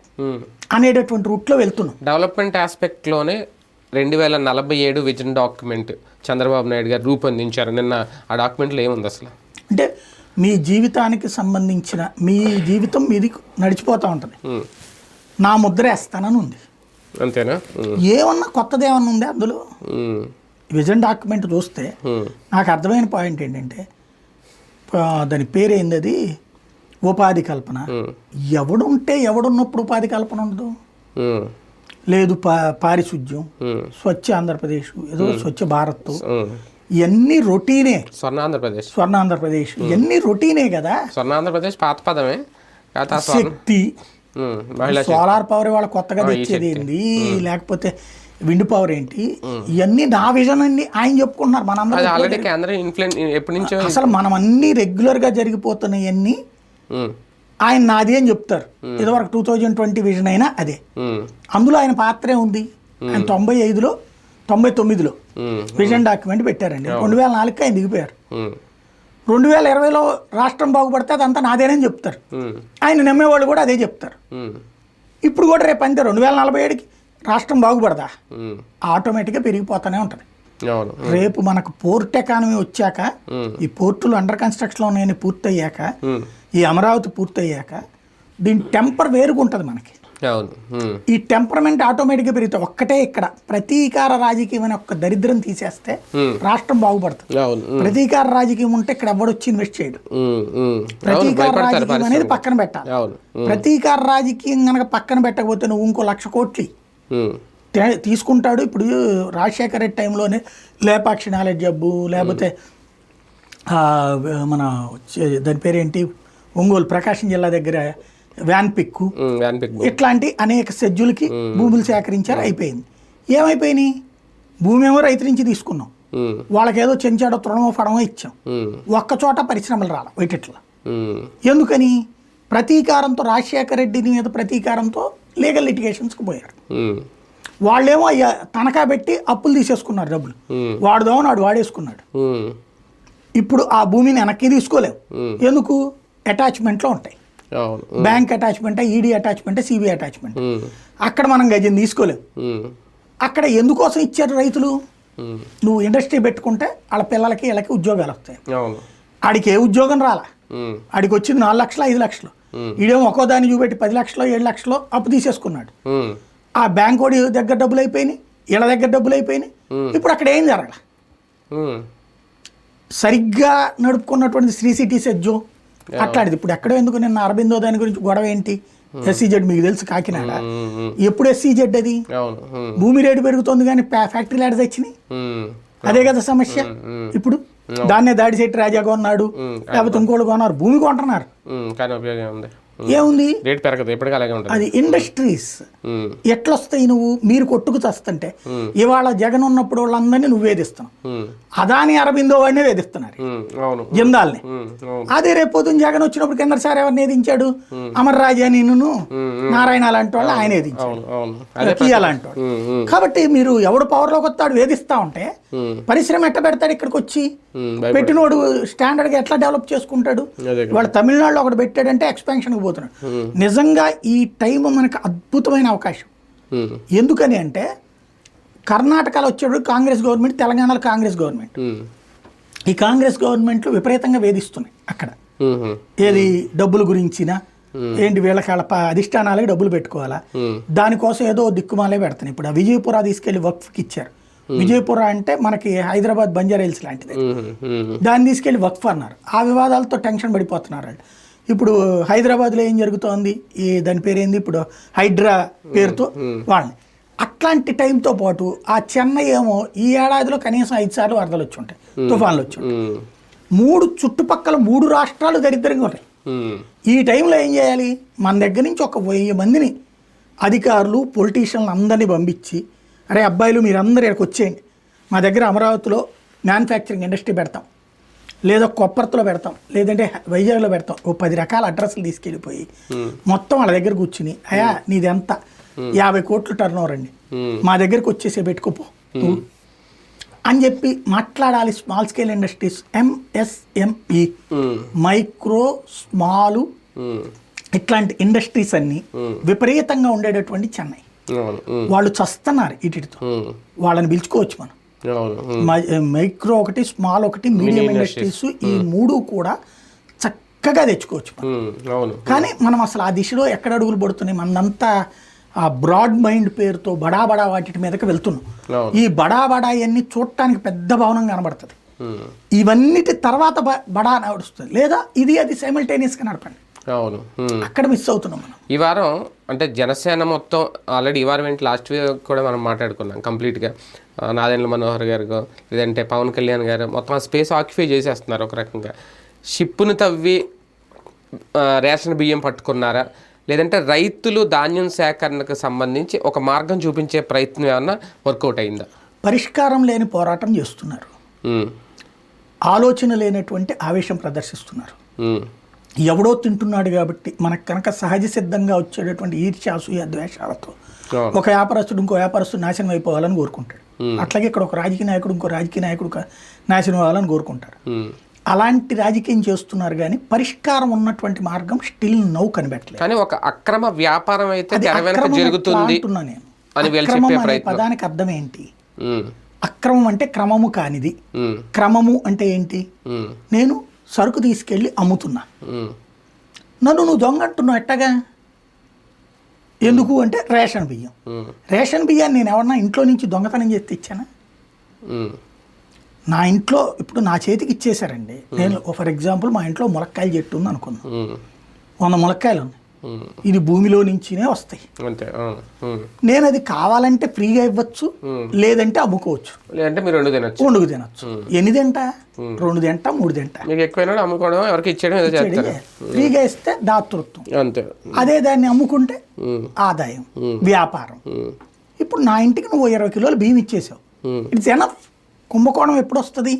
అనేటటువంటి రూట్లో వెళ్తున్నాం. డెవలప్మెంట్ ఆస్పెక్ట్లోనే 2047 విజన్ డాక్యుమెంట్ చంద్రబాబు నాయుడు గారు రూపొందించారు. నిన్న ఆ డాక్యుమెంట్లో ఏముంది అసలు? అంటే మీ జీవితానికి సంబంధించిన మీ జీవితం మీది నడిచిపోతూ ఉంటుంది, నా ముద్ర వేస్తానని ఉంది. అంతేనా? ఏమన్నా కొత్తది ఏమన్నా ఉంది అందులో? విజన్ డాక్యుమెంట్ చూస్తే నాకు అర్థమైన పాయింట్ ఏంటంటే దాని పేరేంది, అది ఉపాధి కల్పన. ఎవడుంటే ఎవడున్నప్పుడు ఉపాధి కల్పన ఉండదు. లేదు పారిశుద్ధ్యం, స్వచ్ఛ ఆంధ్రప్రదేశ్, ఏదో స్వచ్ఛ భారత్, ఇవన్నీ రొటీనే. స్వర్ణాంధ్రప్రదేశ్ ఇవన్నీ రొటీనే కదా. స్వర్ణాంధ్రప్రదేశ్ పాత పదమే. శక్తి సోలార్ పవర్ వాళ్ళ కొత్తగా తెచ్చేది ఏంది, లేకపోతే విండ్ పవర్ ఏంటి, ఇవన్నీ నా విజన్ అండి ఆయన చెప్పుకుంటున్నారు. మనందరం అసలు మనం అన్ని రెగ్యులర్ గా జరిగిపోతున్నాయన్నీ ఆయన నాది అని చెప్తారు. ఇదివరకు 2020 విజన్ అయినా అదే. అందులో ఆయన పాత్రే ఉంది. ఆయన 95లో 99లో విజన్ డాక్యుమెంట్ పెట్టారండి. 2004 ఆయన దిగిపోయారు. 2020లో రాష్ట్రం బాగుపడితే అదంతా నాదేనని చెప్తారు. ఆయన నమ్మేవాళ్ళు కూడా అదే చెప్తారు. ఇప్పుడు కూడా రేపు అంతే 2047కి రాష్ట్రం బాగుపడదా, ఆటోమేటిక్గా పెరిగిపోతూనే ఉంటుంది. రేపు మనకు పోర్ట్ ఎకానమీ వచ్చాక, ఈ పోర్టులు అండర్ కన్స్ట్రక్షన్ ఉన్నాయని పూర్తయ్యాక, ఈ అమరావతి పూర్తయ్యాక దీని టెంపర్ వేరుగా ఉంటుంది మనకి. ఈ టెంపర్మెంట్ ఆటోమేటిక్గా పెరుగుతాయి. ఒక్కటే ఇక్కడ ప్రతీకార రాజకీయం అనే ఒక్క దరిద్రం తీసేస్తే రాష్ట్రం బాగుపడుతుంది. ప్రతీకార రాజకీయం ఉంటే ఇక్కడ ఎవడొచ్చి ఇన్వెస్ట్ చేయడు. ప్రతీకార రాజకీయం అనేది పక్కన పెట్టాలి. ప్రతీకార రాజకీయం కనుక పక్కన పెట్టకపోతే నువ్వు ఇంకో 1,00,000 కోట్లు తీసుకుంటాడు. ఇప్పుడు రాజశేఖర రెడ్డి టైంలోనే లేపాక్షి నాలెడ్జ్ జబ్బు, లేకపోతే మన దాని పేరేంటి ఒంగోలు ప్రకాశం జిల్లా దగ్గర వ్యాన్ పిక్కు, ఇట్లాంటి అనేక షెడ్యూల్కి భూములు సేకరించారు. అయిపోయింది. ఏమైపోయినాయి? భూమి ఏమో రైతు నుంచి తీసుకున్నాం, వాళ్ళకేదో చెంచాడో తృణమో ఫడమో ఇచ్చాం. ఒక్కచోట పరిశ్రమలు రాల వైటిట్లా. ఎందుకని? ప్రతీకారంతో, రాజశేఖర రెడ్డి మీద ప్రతీకారంతో లీగల్ లిటిగేషన్స్కి పోయారు. వాళ్ళేమో అయ్యా తనఖా పెట్టి అప్పులు తీసేసుకున్నారు, డబ్బులు వాడుదామని వాడు వాడేసుకున్నాడు. ఇప్పుడు ఆ భూమిని వెనక్కి తీసుకోలేము. ఎందుకు? అటాచ్మెంట్లో ఉంటాయి. Bank attachment, ED attachment, CBI attachment. అక్కడ మనం గజం తీసుకోలేము. అక్కడ ఎందుకోసం ఇచ్చారు రైతులు? నువ్వు ఇండస్ట్రీ పెట్టుకుంటే వాళ్ళ పిల్లలకి వీళ్ళకి ఉద్యోగాలు వస్తాయి. ఆడికి ఏ ఉద్యోగం రాలా, ఆడికి వచ్చింది 4 లక్షలు 5 లక్షలు. ఈడేమో ఒక్కో దాన్ని చూపెట్టి 10 లక్షలు 7 లక్షలు అప్పు తీసేసుకున్నాడు. ఆ బ్యాంక్ వాడి దగ్గర డబ్బులు అయిపోయినాయి, వీళ్ళ దగ్గర డబ్బులు అయిపోయినాయి. ఇప్పుడు అక్కడ ఏం జరగల. సరిగ్గా నడుపుకున్నటువంటి శ్రీ సిటీ సెజ్జో అట్లాంటిది ఇప్పుడు ఎక్కడో ఎందుకు? నిన్న అరబిందో దాని గురించి గొడవ ఏంటి? SEZ మీకు తెలుసు, కాకినాడ. ఎప్పుడు SEZ అది? భూమి రేటు పెరుగుతుంది కానీ ఫ్యాక్టరీలు ఆడ తెచ్చినాయి. అదే కదా సమస్య. ఇప్పుడు దాన్నే దాడిశెట్టి రాజా కొన్నాడు, లేకపోతే ఇంకోళ్ళు కొన్నారు, భూమి కొంటున్నారు. ఏముంది? రేట్ పెరగదు, ఎప్పటికీ అలాగే ఉంటుంది. అది ఇండస్ట్రీస్ ఎట్లొస్తాయి? నువ్వు మీరు కొట్టుకు చస్తుంటే ఇవాళ జగన్ ఉన్నప్పుడు వాళ్ళందరినీ నువ్వు వేధిస్తున్నావు. అదాని అరబిందో వాడినే వేధిస్తున్నారు, జిందాల్ని. అదే రేపు పొద్దున్న జగన్ వచ్చినప్పుడు కింద సార్ ఎవరిని వేధించాడు? అమర్ రాజా, నేను నారాయణ అలాంటి వాళ్ళు ఆయన వేధించాడు, అలాంటి వాళ్ళు. కాబట్టి మీరు ఎవడు పవర్లోకి వస్తాడు వేధిస్తా ఉంటే పరిశ్రమ ఎట్ట పెడతాడు? ఇక్కడికి వచ్చి పెట్టినోడు స్టాండర్డ్గా ఎట్లా డెవలప్ చేసుకుంటాడు? వాళ్ళు తమిళనాడులో ఒకటి పెట్టాడంటే ఎక్స్పాన్షన్కి పోతున్నాడు. నిజంగా ఈ టైం మనకు అద్భుతమైన అవకాశం. ఎందుకని అంటే కర్ణాటకలో వచ్చేటప్పుడు కాంగ్రెస్ గవర్నమెంట్, తెలంగాణలో కాంగ్రెస్ గవర్నమెంట్. ఈ కాంగ్రెస్ గవర్నమెంట్లు విపరీతంగా వేధిస్తున్నాయి అక్కడ. ఏది డబ్బుల గురించిన ఏంటి, వీళ్ళకి వాళ్ళ అధిష్టానాలకి డబ్బులు పెట్టుకోవాలా, దానికోసం ఏదో దిక్కుమాలే పెడతాను. ఇప్పుడు ఆ విజయపుర తీసుకెళ్లి వక్ఫ్కి ఇచ్చారు. విజయపుర అంటే మనకి హైదరాబాద్ బంజారా హిల్స్ లాంటిది. దాన్ని తీసుకెళ్లి వక్ఫ్ అన్నారు. ఆ వివాదాలతో టెన్షన్ పడిపోతున్నారు వాళ్ళు. ఇప్పుడు హైదరాబాద్లో ఏం జరుగుతోంది? ఈ దాని పేరేంది ఇప్పుడు, హైడ్రా పేరుతో వాళ్ళని. అట్లాంటి టైంతో పాటు ఆ చెన్నై ఏమో ఈ ఏడాదిలో కనీసం 5 సార్లు వరదలు వచ్చి ఉంటాయి, తుఫాన్లు వచ్చి ఉంటాయి. చుట్టుపక్కల 3 రాష్ట్రాలు దరిద్రంగా ఉన్నాయి. ఈ టైంలో ఏం చేయాలి? మన దగ్గర నుంచి ఒక 1000 మందిని అధికారులు, పొలిటీషియన్లు అందరినీ పంపించి, అరే అబ్బాయిలు మీరందరూ ఇక్కడికి వచ్చేయండి, మా దగ్గర అమరావతిలో మ్యానుఫ్యాక్చరింగ్ ఇండస్ట్రీ పెడతాం, లేదా కొప్పర్తిలో పెడతాం, లేదంటే వైజాగ్లో పెడతాం. ఓ 10 రకాల అడ్రస్లు తీసుకెళ్ళిపోయి మొత్తం వాళ్ళ దగ్గర కూర్చుని, అయ్యా నీది ఎంత, 50 కోట్లు టర్న్ ఓవర్ అండి, మా దగ్గరకు వచ్చేసే పెట్టుకోపో అని చెప్పి మాట్లాడాలి. Small scale industries, MSME, micro small, ఇట్లాంటి ఇండస్ట్రీస్ అన్ని విపరీతంగా ఉండేటటువంటి చెన్నై. వాళ్ళు చస్తున్నారు ఇటుతో. వాళ్ళని పిలుచుకోవచ్చు మనం. మైక్రో ఒకటి, స్మాల్ ఒకటి, మీడియం ఇండస్ట్రీస్, ఈ 3 కూడా చక్కగా తెచ్చుకోవచ్చు మనం. కానీ మనం అసలు ఆ దిశలో ఎక్కడ అడుగులు పడుతున్నాయి? మనంతా ఆ బ్రాడ్ మైండ్ పేరుతో బడా బడా వాటి మీదకి వెళ్తున్నాం. ఈ బడా బడా ఇవన్నీ చూడటానికి పెద్ద భవనం కనబడుతుంది. ఇవన్నిటి తర్వాత బడా నడుస్తుంది, లేదా ఇది అది సైమల్టేనియస్గా నడపండి. అక్కడ మిస్ అవుతున్నాం మనం. ఈ వారం అంటే జనసేన మొత్తం ఆల్రెడీ ఈ వారం ఏంటి, లాస్ట్ వీక్ కూడా మనం మాట్లాడుకున్నాం కంప్లీట్గా. నాదెండ్ల మనోహర్ గారు, లేదంటే పవన్ కళ్యాణ్ గారు మొత్తం స్పేస్ ఆక్యుపై చేసేస్తున్నారు. ఒక రకంగా షిప్పును తవ్వి రేషన్ బియ్యం పట్టుకున్నారా, లేదంటే రైతులు ధాన్యం సేకరణకు సంబంధించి ఒక మార్గం చూపించే ప్రయత్నం ఏమన్నా వర్కౌట్ అయిందా? పరిష్కారం లేని పోరాటం చేస్తున్నారు, ఆలోచన లేనటువంటి ఆవేశం ప్రదర్శిస్తున్నారు. ఎవడో తింటున్నాడు కాబట్టి మనకు కనుక సహజ సిద్ధంగా వచ్చేటటువంటి ఈర్ష్య అసూయ ద్వేషాలతో ఒక వ్యాపారస్తుడు ఇంకో వ్యాపారస్తుడు నాశనం అయిపోవాలని కోరుకుంటాడు. అట్లాగే ఇక్కడ ఒక రాజకీయ నాయకుడు ఇంకో రాజకీయ నాయకుడు నాశనం అవ్వాలని కోరుకుంటారు. అలాంటి రాజకీయం చేస్తున్నారు కానీ పరిష్కారం ఉన్నటువంటి మార్గం స్టిల్ నౌ కనిపెట్టలేదు. కానీ ఒక అక్రమ వ్యాపారం అయితే జరుగుతుంది పదానికి అర్థం ఏంటి? అక్రమం అంటే క్రమము కానిది. క్రమము అంటే ఏంటి? నేను సరుకు తీసుకెళ్ళి అమ్ముతున్నా, నన్ను నువ్వు దొంగ అంటున్నావు ఎట్టగా? ఎందుకు అంటే రేషన్ బియ్యం. రేషన్ బియ్యాన్ని నేను ఎవరన్నా ఇంట్లో నుంచి దొంగతనం చేస్తే ఇచ్చానా? నా ఇంట్లో ఇప్పుడు నా చేతికి ఇచ్చేసారండి. నేను ఫర్ ఎగ్జాంపుల్ మా ఇంట్లో ములక్కాయల చెట్టు ఉంది అనుకున్నా, 100 ములక్కాయలు ఉన్నాయి, ఇది భూమిలో నుంచినే వస్తాయి. నేను అది కావాలంటే ఫ్రీగా ఇవ్వచ్చు, లేదంటే అమ్ముకోవచ్చు, లేదంటే మీరు వండుకు తినచ్చు. ఎన్ని తింటా? 2 తింటా, 3 తింటా. ఫ్రీగా ఇస్తే దాతృత్వం, అదే దాన్ని అమ్ముకుంటే ఆదాయం, వ్యాపారం. ఇప్పుడు నా ఇంటికి నువ్వు 20 కిలోలు బియ్యం ఇచ్చేసావు, ఇట్స్ ఎనఫ్. కుంభకోణం ఎప్పుడు వస్తుంది?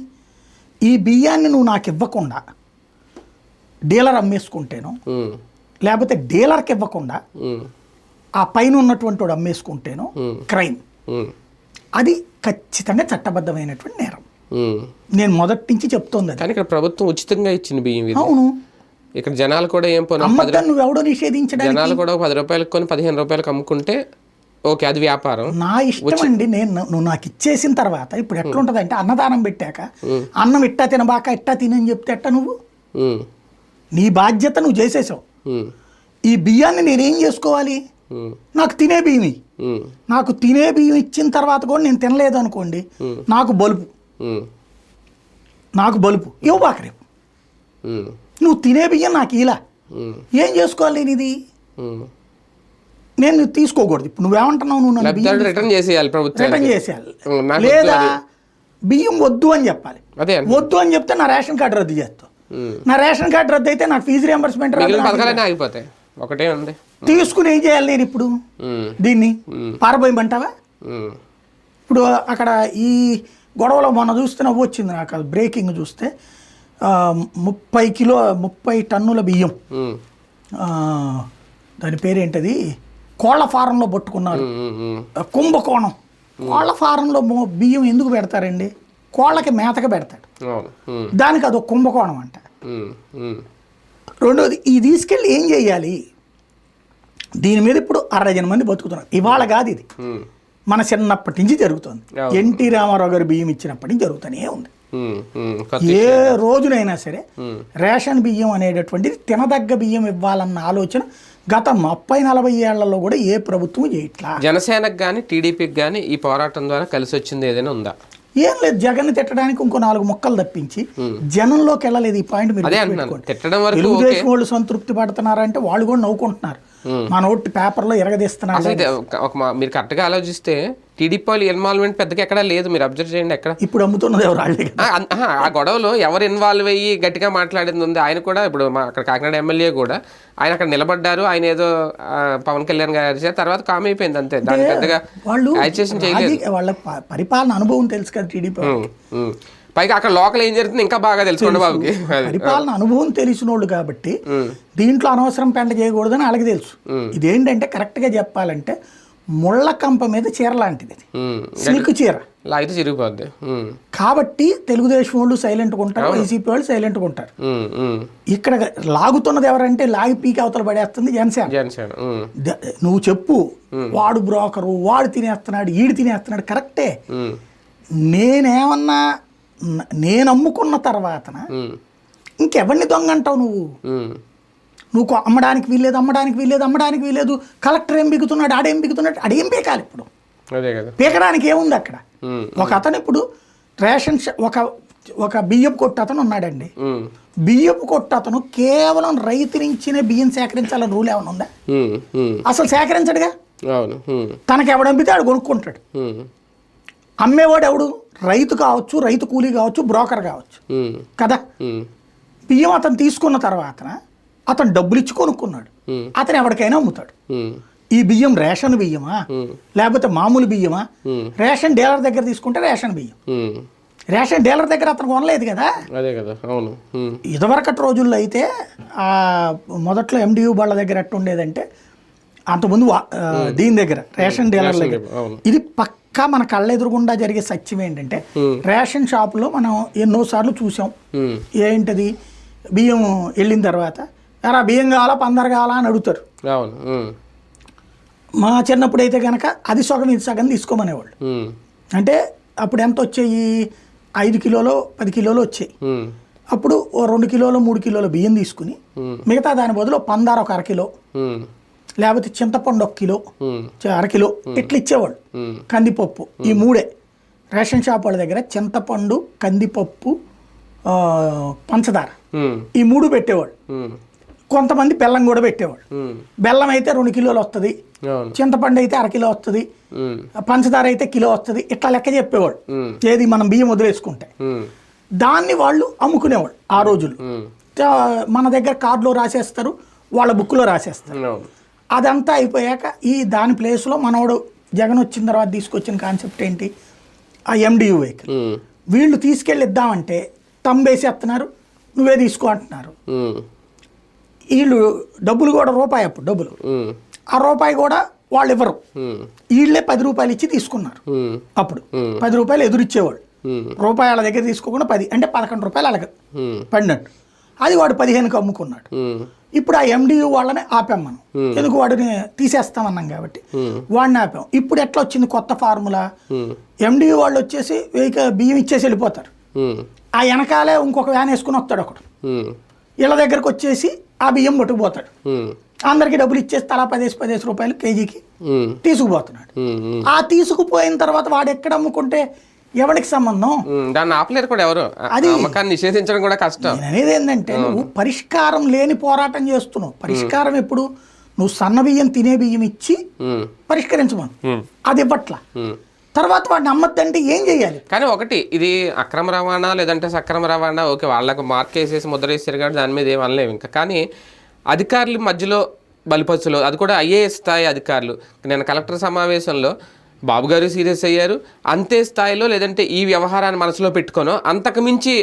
ఈ బియ్యాన్ని నువ్వు నాకు ఇవ్వకుండా డీలర్ అమ్మేసుకుంటేనో, లేకపోతే డీలర్కి ఇవ్వకుండా ఆ పైన ఉన్నటువంటి వాడు అమ్మేసుకుంటేనో క్రైమ్. అది ఖచ్చితంగా చట్టబద్ధమైనటువంటి నేరం. నేను మొదటి నుంచి చెప్తోంది. కానీ ఇక్కడ ప్రభుత్వం ఉచితంగా ఇచ్చిన బియ్యం. అవును, ఇక్కడ జనాలు కూడా ఏం నువ్వు ఎవడో నిషేధించడానికి, జనాలు కూడా 10 రూపాయలకు కొని 15 రూపాయలకు అమ్ముకుంటే ఓకే, అది వ్యాపారం. నా ఇష్టం అండి. నువ్వు నాకు ఇచ్చేసిన తర్వాత ఇప్పుడు ఎట్లుంటది అంటే, అన్నదానం పెట్టాక అన్నం ఇట్టా తినబాక ఇట్టా తినని చెప్తే ఎట్టా? నువ్వు నీ బాధ్యత నువ్వు చేసేసావు. ఈ బియ్యాన్ని నేనేం చేసుకోవాలి? నాకు తినే బియ్యం, నాకు తినే బియ్యం ఇచ్చిన తర్వాత కూడా నేను తినలేదు అనుకోండి, నాకు బలుపు ఇవ్వబాక రేపు. నువ్వు తినే బియ్యం నాకు ఇలా ఏం చేసుకోవాలి? నేను ఇది నేను తీసుకోకూడదు. ఇప్పుడు నువ్వేమంటున్నావు? నువ్వు నన్ను రిటర్న్ చేసేయాలి, లేదా బియ్యం వద్దు అని చెప్పాలి. వద్దు అని చెప్తే నా రేషన్ కార్డు రద్దు చేస్తావు. నా రేషన్ కార్డు రద్దు అయితే నాకు ఫీజు రియంబర్స్మెంట్ అయిపోతాయి. ఒకటే ఉంది, తీసుకుని ఏం చేయాలి నేను ఇప్పుడు? దీన్ని పారబోయమంటావా? ఇప్పుడు అక్కడ ఈ గొడవలో మొన్న చూస్తే నవ్వు వచ్చింది నాకు. బ్రేకింగ్ చూస్తే 30 టన్నుల బియ్యం, దాని పేరేంటది, కోళ్ల ఫారంలో పట్టుకున్నారు. కుంభకోణం. కోళ్ల ఫారంలో బియ్యం ఎందుకు పెడతారండి? కోళ్ళకి మేతగా పెడతాడు, దానికి అదొక కుంభకోణం అంట. రెండోది, ఇది తీసుకెళ్ళి ఏం చేయాలి? దీని మీద ఇప్పుడు 60 మంది బతుకుతున్నారు. ఇవాళ కాదు, ఇది మన చిన్నప్పటి నుంచి జరుగుతుంది. ఎన్టీ రామారావు గారు బియ్యం ఇచ్చినప్పటి నుంచి జరుగుతూనే ఉంది. ఏ రోజునైనా సరే రేషన్ బియ్యం అనేటటువంటిది తినదగ్గ బియ్యం ఇవ్వాలన్న ఆలోచన గత 30-40 ఏళ్లలో కూడా ఏ ప్రభుత్వం చేయట్లా. జనసేనకు కానీ టీడీపీకి కానీ ఈ పోరాటం ద్వారా కలిసి వచ్చింది ఏదైనా ఉందా? ఏం లేదు. జగన్ తిట్టడానికి ఇంకో 4 ముక్కలు తప్పించి జనంలోకి వెళ్ళలేదు. ఈ పాయింట్ మీరు తెలుగుదేశం వాళ్ళు సంతృప్తి పడుతున్నారంటే వాళ్ళు కూడా నవ్వుకుంటున్నారు. మన ఓటు పేపర్లో ఎరగదీస్తున్నారు. మీరు కరెక్ట్గా ఆలోచిస్తే టీడీపీ వాళ్ళు ఇన్వాల్వ్మెంట్ పెద్దగా ఎక్కడా లేదు. మీరు అబ్జర్వ్ చేయండి. ఎక్కడ ఇప్పుడు అమ్ముతున్నది ఎవరు? ఆ గొడవలో ఎవరు ఇన్వాల్వ్ అయ్యి గట్టిగా మాట్లాడింది ఉంది. ఆయన కూడా ఇప్పుడు అక్కడ కాకినాడ ఎమ్మెల్యే కూడా ఆయన అక్కడ నిలబడ్డారు. ఆయన ఏదో పవన్ కళ్యాణ్ గారు తర్వాత కామ్ అయిపోయింది అంతే. దాని పెద్దగా వాళ్ళు వాళ్ళ పరిపాలన అనుభవం తెలుసు కదా టీడీపీ. పైగా అక్కడ లోకల్ ఏం జరుగుతుంది ఇంకా బాగా తెలుసుకోండి బాబుకి. పరిపాలన అనుభవం తెలిసిన వాళ్ళు కాబట్టి దీంట్లో అనవసరం పెంట చేయకూడదని వాళ్ళకి తెలుసు. ఇదేంటంటే కరెక్ట్ గా చెప్పాలంటే ముళ్ళ కంప మీద చీర లాంటిది, సిల్క్ చీర లాగితే చిరిగిపోద్ది. కాబట్టి తెలుగుదేశం వాళ్ళు సైలెంట్గా ఉంటారు, వైసీపీ వాళ్ళు సైలెంట్గా ఉంటారు. ఇక్కడ లాగుతున్నది ఎవరంటే లాగి పీకి అవతల పడేస్తుంది జనసేన. నువ్వు చెప్పు, వాడు బ్రోకరు, వాడు తినేస్తున్నాడు, ఈడు తినేస్తున్నాడు, కరెక్టే. నేనేమన్నా నేను అమ్ముకున్న తర్వాతన ఇంకెవరిని దొంగ అంటావు నువ్వు? నువ్వు అమ్మడానికి వీల్లేదు. కలెక్టర్ ఏం బిగుతున్నాడు, ఆడేం బిగుతున్నాడు, ఆడేం పీకాలి ఇప్పుడు? పీకడానికి ఏముంది అక్కడ? ఒక అతను ఇప్పుడు రేషన్ ఒక బియ్యపు కొట్టు అతను ఉన్నాడండి. బియ్యపు కొట్టు అతను కేవలం రైతు నుంచినే బియ్యం సేకరించాలని రూల్ ఏమైనా ఉందా? అసలు సేకరించడుగా. తనకి ఎవడంపితే ఆడు కొనుక్కుంటాడు. అమ్మేవాడు ఎవడు? రైతు కావచ్చు, రైతు కూలీ కావచ్చు, బ్రోకర్ కావచ్చు కదా. బియ్యం అతను తీసుకున్న తర్వాత అతను డబ్బులు ఇచ్చి కొనుక్కున్నాడు, అతను ఎవరికైనా అమ్ముతాడు. ఈ బియ్యం రేషన్ బియ్యమా లేకపోతే మామూలు బియ్యమా? రేషన్ డీలర్ దగ్గర తీసుకుంటే రేషన్ బియ్యం. రేషన్ డీలర్ దగ్గర అతను కొనలేదు కదా. అదే కదా. అవును. ఇదివరకటి రోజుల్లో అయితే మొదట్లో MDU బళ్ళ దగ్గర ఎట్టు ఉండేదంటే, అంతకుముందు దీని దగ్గర రేషన్ డీలర్ దగ్గర ఇది పక్కా మన కళ్ళెదురుగుండా జరిగే సత్యం ఏంటంటే, రేషన్ షాపులో మనం ఎన్నోసార్లు చూసాం. ఏంటది, బియ్యం వెళ్ళిన తర్వాత ఎరా బియ్యం కావాలా పందరు కావాలా అని అడుగుతారు. మా చిన్నప్పుడు అయితే కనుక అది సగం ఇది సగం తీసుకోమనేవాళ్ళు. అంటే అప్పుడు ఎంత వచ్చాయి, 5 కిలోలు 10 కిలోలు వచ్చాయి. అప్పుడు 2 కిలోలు 3 కిలోలు బియ్యం తీసుకుని మిగతా దాని బదులు పందారు 1 అరకిలో, లేకపోతే చింతపండు 1 కిలో, అరకిలో ఇట్లా ఇచ్చేవాళ్ళు. కందిపప్పు, ఈ 3 రేషన్ షాప్ వాళ్ళ దగ్గర చింతపండు, కందిపప్పు, పంచదార, ఈ 3 పెట్టేవాళ్ళు. కొంతమంది బెల్లం కూడా పెట్టేవాళ్ళు. బెల్లం అయితే 2 కిలోలు వస్తుంది, చింతపండు అయితే 1 కిలో వస్తుంది, పంచదార అయితే కిలో వస్తుంది, ఇట్లా లెక్క చెప్పేవాళ్ళు. ఏది మనం బియ్యం వదిలేసుకుంటే దాన్ని వాళ్ళు అమ్ముకునేవాళ్ళు ఆ రోజులు. మన దగ్గర కార్డులో రాసేస్తారు, వాళ్ళ బుక్లో రాసేస్తారు. అదంతా అయిపోయాక దాని ప్లేస్లో మనోడు జగన్ వచ్చిన తర్వాత తీసుకొచ్చిన కాన్సెప్ట్ ఏంటి, ఆ MDU వెహికల్. వీళ్ళు తీసుకెళ్ళి ఇద్దామంటే తంబేసేస్తున్నారు, నువ్వే తీసుకో అంటున్నారు. వీళ్ళు డబ్బులు కూడా రూపాయి, అప్పుడు డబ్బులు ఆ రూపాయి కూడా వాళ్ళు ఇవ్వరు, వీళ్ళే 10 రూపాయలు ఇచ్చి తీసుకున్నారు. అప్పుడు 10 రూపాయలు ఎదురిచ్చేవాళ్ళు, రూపాయి వాళ్ళ దగ్గర తీసుకోకుండా 10 అంటే 11 రూపాయలు అలాగ పడినట్టు. అది వాడు 15కి అమ్ముకున్నాడు. ఇప్పుడు ఆ MDU వాళ్ళని ఆపాం మనం, ఎందుకు వాడిని తీసేస్తామన్నాం కాబట్టి వాడిని ఆపాం. ఇప్పుడు ఎట్లా వచ్చింది కొత్త ఫార్ములా, MDU వాళ్ళు వచ్చేసి బియ్యం ఇచ్చేసి వెళ్ళిపోతారు, ఆ వెనకాలే ఇంకొక వ్యాన్ వేసుకుని వస్తాడు ఒకడు, వీళ్ళ దగ్గరకు వచ్చేసి ఆ బియ్యం పట్టుకుపోతాడు, అందరికి డబ్బులు ఇచ్చేసి తలా 10 రూపాయలు కేజీకి తీసుకుపోతున్నాడు. ఆ తీసుకుపోయిన తర్వాత వాడు ఎక్కడ అమ్ముకుంటే ఎవరికి సంబంధం, దాన్ని ఆపలేరు కూడా ఎవరు, అది నిషేధించడం కూడా కష్టం. నేను అనేది ఏంటంటే, నువ్వు పరిష్కారం లేని పోరాటం చేస్తున్నావు. పరిష్కారం ఎప్పుడు, నువ్వు సన్న బియ్యం తినే బియ్యం ఇచ్చి పరిష్కరించమను, అది ఇవ్వట్లా. తర్వాత వాడిని అమ్మద్దంటే ఏం చేయాలి? కానీ ఒకటి, ఇది అక్రమ రవాణా లేదంటే సక్రమ రవాణా, ఓకే వాళ్ళకు మార్క్ వేసేసి ముద్ర వేసారు కాబట్టి దాని మీద ఏం అనలేము ఇంకా. కానీ అధికారుల మధ్యలో బలిపచ్చులు, అది కూడా IAS స్థాయి అధికారులు. నేను కలెక్టర్ సమావేశంలో బాబు గారు సీరియస్ అయ్యారు, అంతే స్థాయిలో లేదంటే ఈ వ్యవహారాన్ని మనసులో పెట్టుకోనో అంతకు మించి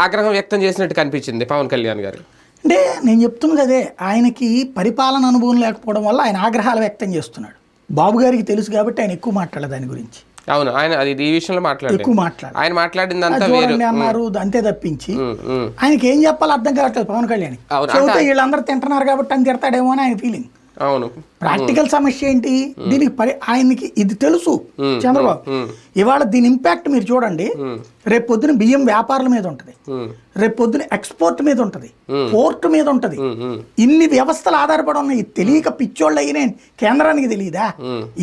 ఆగ్రహం వ్యక్తం చేసినట్టు కనిపించింది పవన్ కళ్యాణ్ గారు. అంటే నేను చెప్తున్నది అదే, ఆయనకి పరిపాలన అనుభవం లేకపోవడం వల్ల ఆయన ఆగ్రహాలు వ్యక్తం చేస్తున్నాడు. బాబు గారికి తెలుసు కాబట్టి ఆయన ఎక్కువ మాట్లాడలేదు దాని గురించి. అవును, ఆయన అది ఈ విషయంలో ఎక్కువ మాట్లాడారు. ఆయన మాట్లాడిందంతా అన్నారు అంతే తప్పించి ఆయనకి ఏం చెప్పాలో అర్థం కావట్లేదు పవన్ కళ్యాణ్. వీళ్ళందరూ తింటున్నారు కాబట్టి అని తిడతాడేమో అని ఆయన ఫీలింగ్. అవును, ప్రాక్టికల్ సమస్య ఏంటి, దీనికి ఆయనకి ఇది తెలుసు చంద్రబాబు. ఇవాళ దీని ఇంపాక్ట్ మీరు చూడండి, రేపు పొద్దున బియ్యం వ్యాపారుల మీద ఉంటుంది, రేపు పొద్దున ఎక్స్పోర్ట్ మీద ఉంటుంది, పోర్ట్ మీద ఉంటుంది. ఇన్ని వ్యవస్థలు ఆధారపడి ఉన్నాయి. తెలియక పిచ్చోళ్ళు అయినా కేంద్రానికి తెలియదా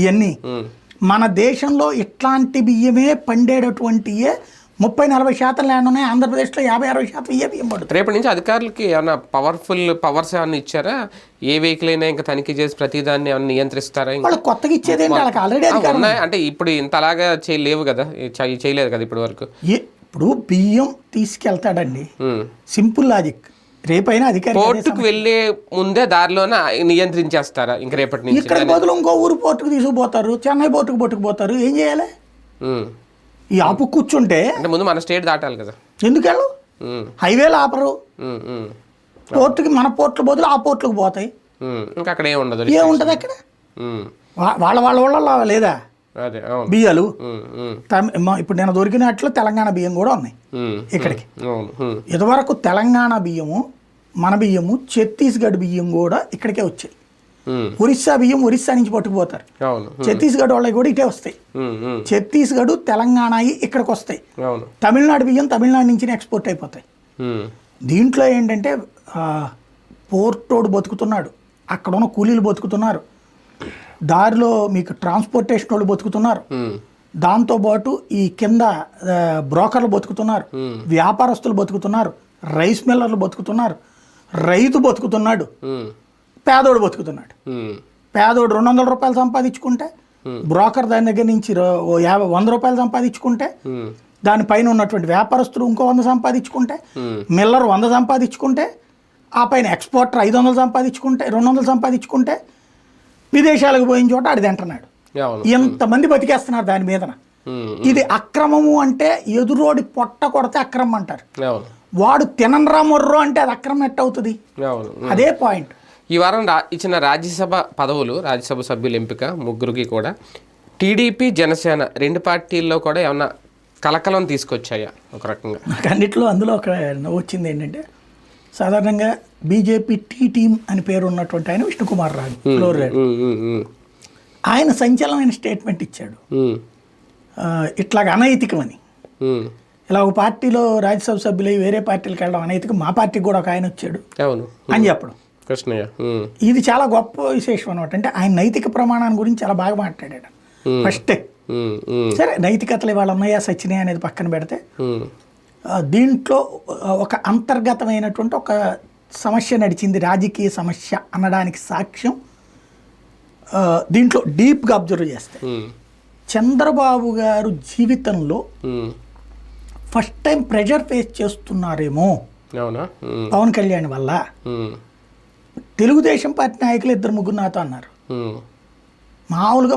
ఇవన్నీ? మన దేశంలో ఇట్లాంటి బియ్యమే పండేటటువంటియే 30-40% ల్యాండ్ ఉన్నాయి. ఆంధ్రప్రదేశ్లో 50-60% ఇవే బియ్యం పడుతుంది. రేపటి నుంచి అధికారులకి ఏమన్నా పవర్స్ ఏమన్నా ఇచ్చారా? ఏ వెహికల్ అయినా ఇంకా తనిఖీ చేసి ప్రతిదాన్ని ఏమన్నా నియంత్రిస్తారా? వాళ్ళు కొత్తగా ఇచ్చేది ఏంటి, వాళ్ళకి ఆల్రెడీ ఉన్నాయి. అంటే ఇప్పుడు ఇంత అలాగా చేయలేవు కదా, చేయలేదు కదా ఇప్పటి వరకు. ఇప్పుడు బియ్యం తీసుకెళ్తాడండి, సింపుల్ లాజిక్. రేపైనా అధికారి పోర్టుకు వెళ్ళే ముందే దారిలోనే నియంత్రించేస్తారా ఇంక రేపటి నుంచి? ఇక్కడ బదులు ఇంకో ఊరు పోర్టుకు తీసుకుపోతారు, చెన్నై పోర్టుకు పట్టుకుపోతారు. ఏం చేయాలి? ఈ ఆపు కూర్చుంటే అంటే ముందు మన స్టేట్ దాటాలి కదా, ఎందుకెళ్ళు? హైవేలు ఆపరు, పోర్టుకి మన పోర్టుల బదులు ఆ పోర్టులకు పోతాయి. ఇంకా అక్కడ ఏముండదు, ఏముంటది అక్కడ? వాళ్ళ ఊళ్ళలో లేదా బియ్యాలు? ఇప్పుడు నేను దొరికినట్లు తెలంగాణ బియ్యం కూడా ఉన్నాయి ఇక్కడికి. ఇదివరకు తెలంగాణ బియ్యము, మన బియ్యము, ఛత్తీస్గఢ్ బియ్యం కూడా ఇక్కడికే వచ్చాయి. ఒరిస్సా బియ్యం ఒరిస్సా నుంచి పట్టుకుపోతారు, ఛత్తీస్గఢ్ వాళ్ళకి కూడా ఇటే వస్తాయి. ఛత్తీస్గఢ్ తెలంగాణ ఇక్కడికి వస్తాయి. తమిళనాడు బియ్యం తమిళనాడు నుంచి ఎక్స్పోర్ట్ అయిపోతాయి. దీంట్లో ఏంటంటే పోర్టోడు బతుకుతున్నాడు, అక్కడ ఉన్న కూలీలు బతుకుతున్నారు, దారిలో మీకు ట్రాన్స్పోర్టేషన్ వాళ్ళు బతుకుతున్నారు, దాంతోపాటు ఈ కింద బ్రోకర్లు బతుకుతున్నారు, వ్యాపారస్తులు బతుకుతున్నారు, రైస్ మిల్లర్లు బతుకుతున్నారు, రైతు బతుకుతున్నాడు, పేదోడు బతుకుతున్నాడు. పేదోడు 200 రూపాయలు సంపాదించుకుంటే, బ్రోకర్ దాని దగ్గర నుంచి 100 రూపాయలు సంపాదించుకుంటే, దానిపైన ఉన్నటువంటి వ్యాపారస్తులు ఇంకో 100 సంపాదించుకుంటే, మిల్లర్ 100 సంపాదించుకుంటే, ఆ పైన ఎక్స్పోర్టర్ 500 సంపాదించుకుంటే 200 సంపాదించుకుంటే విదేశాలకు పోయిన చోట ఆడు తింటున్నాడు. ఎంతమంది బతికేస్తున్నారు దాని మీదన. ఇది అక్రమము అంటే ఎదురోడి పొట్ట కొడితే అక్రమం అంటారు. వాడు తినరా మొర్రో అంటే అది అక్రమం ఎట్టవుతుంది? అదే పాయింట్. ఈ వారం ఇచ్చిన రాజ్యసభ పదవులు, రాజ్యసభ సభ్యుల ఎంపిక ముగ్గురికి కూడా టీడీపీ జనసేన 2 పార్టీల్లో కూడా ఏమన్నా కలకలం తీసుకొచ్చాయా ఒక రకంగా? నాకు అన్నిట్లో అందులో ఒక వచ్చింది ఏంటంటే, సాధారణంగా బీజేపీ టీమ్ అని పేరు ఉన్నటువంటి ఆయన విష్ణుకుమార్ రాజు ఫ్లోర్ లీడర్, ఆయన సంచలనమైన స్టేట్మెంట్ ఇచ్చాడు. ఇట్లాగ అనైతికమని, ఇలా ఒక పార్టీలో రాజ్యసభ సభ్యులు వేరే పార్టీలకు వెళ్ళడం అనైతికం, మా పార్టీకి కూడా ఒక ఆయన వచ్చాడు అని చెప్పడం. ఇది చాలా గొప్ప విశేషం అనమాట. అంటే ఆయన నైతిక ప్రమాణాన్ని గురించి చాలా బాగా మాట్లాడాడు ఫస్టే. సరే, నైతికతలు ఇవాళ ఉన్నాయా సచ్చినాయా అనేది పక్కన పెడితే, దీంట్లో ఒక అంతర్గతమైనటువంటి ఒక సమస్య నడిచింది, రాజకీయ సమస్య అనడానికి సాక్ష్యం దీంట్లో డీప్గా అబ్జర్వ్ చేస్తే, చంద్రబాబు గారు జీవితంలో ఫస్ట్ టైం ప్రెషర్ ఫేస్ చేస్తున్నారేమో పవన్ కళ్యాణ్ వల్ల. తెలుగుదేశం పార్టీ నాయకులు 2-3 నాతో అన్నారు, మామూలుగా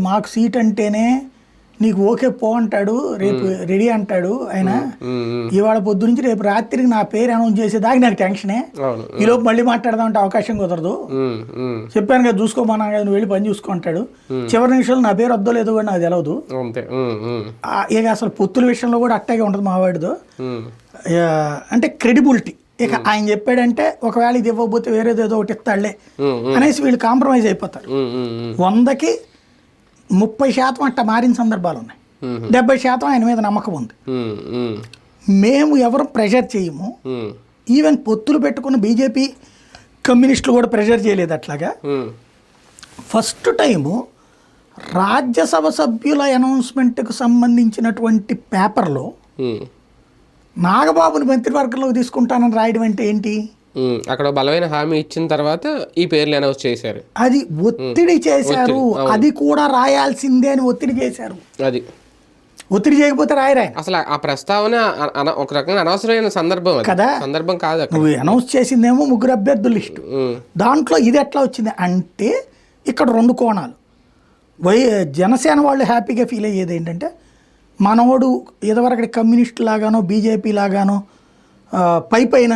మాకు సీట్ అంటేనే నీకు ఓకే పో అంటాడు, రేపు రెడీ అంటాడు ఆయన, ఇవాళ పొద్దు నుంచి రేపు రాత్రికి నా పేరు అనౌన్స్ చేసేదాకా నాకు టెన్షనే, ఈలోపు మళ్ళీ మాట్లాడదామంటే అవకాశం కుదరదు, చెప్పాను కదా చూసుకోమన్నా కదా నువ్వు వెళ్ళి పని చూసుకుంటాడు, చివరి నిమిషంలో నా పేరు వద్దో లేదో కూడా నాకు తెలియదు. ఇక అసలు పొత్తుల విషయంలో కూడా అట్టాగే ఉంటుంది మావాడితో. అంటే క్రెడిబిలిటీ, ఇక ఆయన చెప్పాడంటే ఒకవేళ ఇది ఇవ్వకపోతే వేరేది ఏదో ఒకటి ఇస్తాడులే అనేసి వీళ్ళు కాంప్రమైజ్ అయిపోతారు. 100కి 30% అట్ట మారిన సందర్భాలు ఉన్నాయి, 70% ఆయన మీద నమ్మకం ఉంది. మేము ఎవరు ప్రెషర్ చేయము, ఈవెన్ పొత్తులు పెట్టుకున్న బీజేపీ కమ్యూనిస్టులు కూడా ప్రెషర్ చేయలేదు. అట్లాగా ఫస్ట్ టైము రాజ్యసభ సభ్యుల అనౌన్స్మెంట్కు సంబంధించినటువంటి పేపర్లో నాగబాబుని మంత్రివర్గంలోకి తీసుకుంటానని రాయడం అంటే ఏంటి? అక్కడ బలమైన హామీ ఇచ్చిన తర్వాత ఈ పేర్లు అనౌన్స్ చేశారు. అది ఒత్తిడి చేశారు, అది కూడా రాయాల్సిందే అని ఒత్తిడి చేశారు. అది ఒత్తిడి చేయకపోతే రాయరా? అసలు ఆ ప్రస్తావన ఒక రకంగా అనవసరమైన సందర్భం కదా, సందర్భం కాదు. నువ్వు అనౌన్స్ చేసిందేమో 3 అభ్యర్థుల లిస్టు, దాంట్లో ఇది ఎట్లా వచ్చింది అంటే ఇక్కడ 2 కోణాలు. జనసేన వాళ్ళు హ్యాపీగా ఫీల్ అయ్యేది ఏంటంటే, మనోడు ఇదివరకు కమ్యూనిస్ట్ లాగానో బీజేపీ లాగానో పైన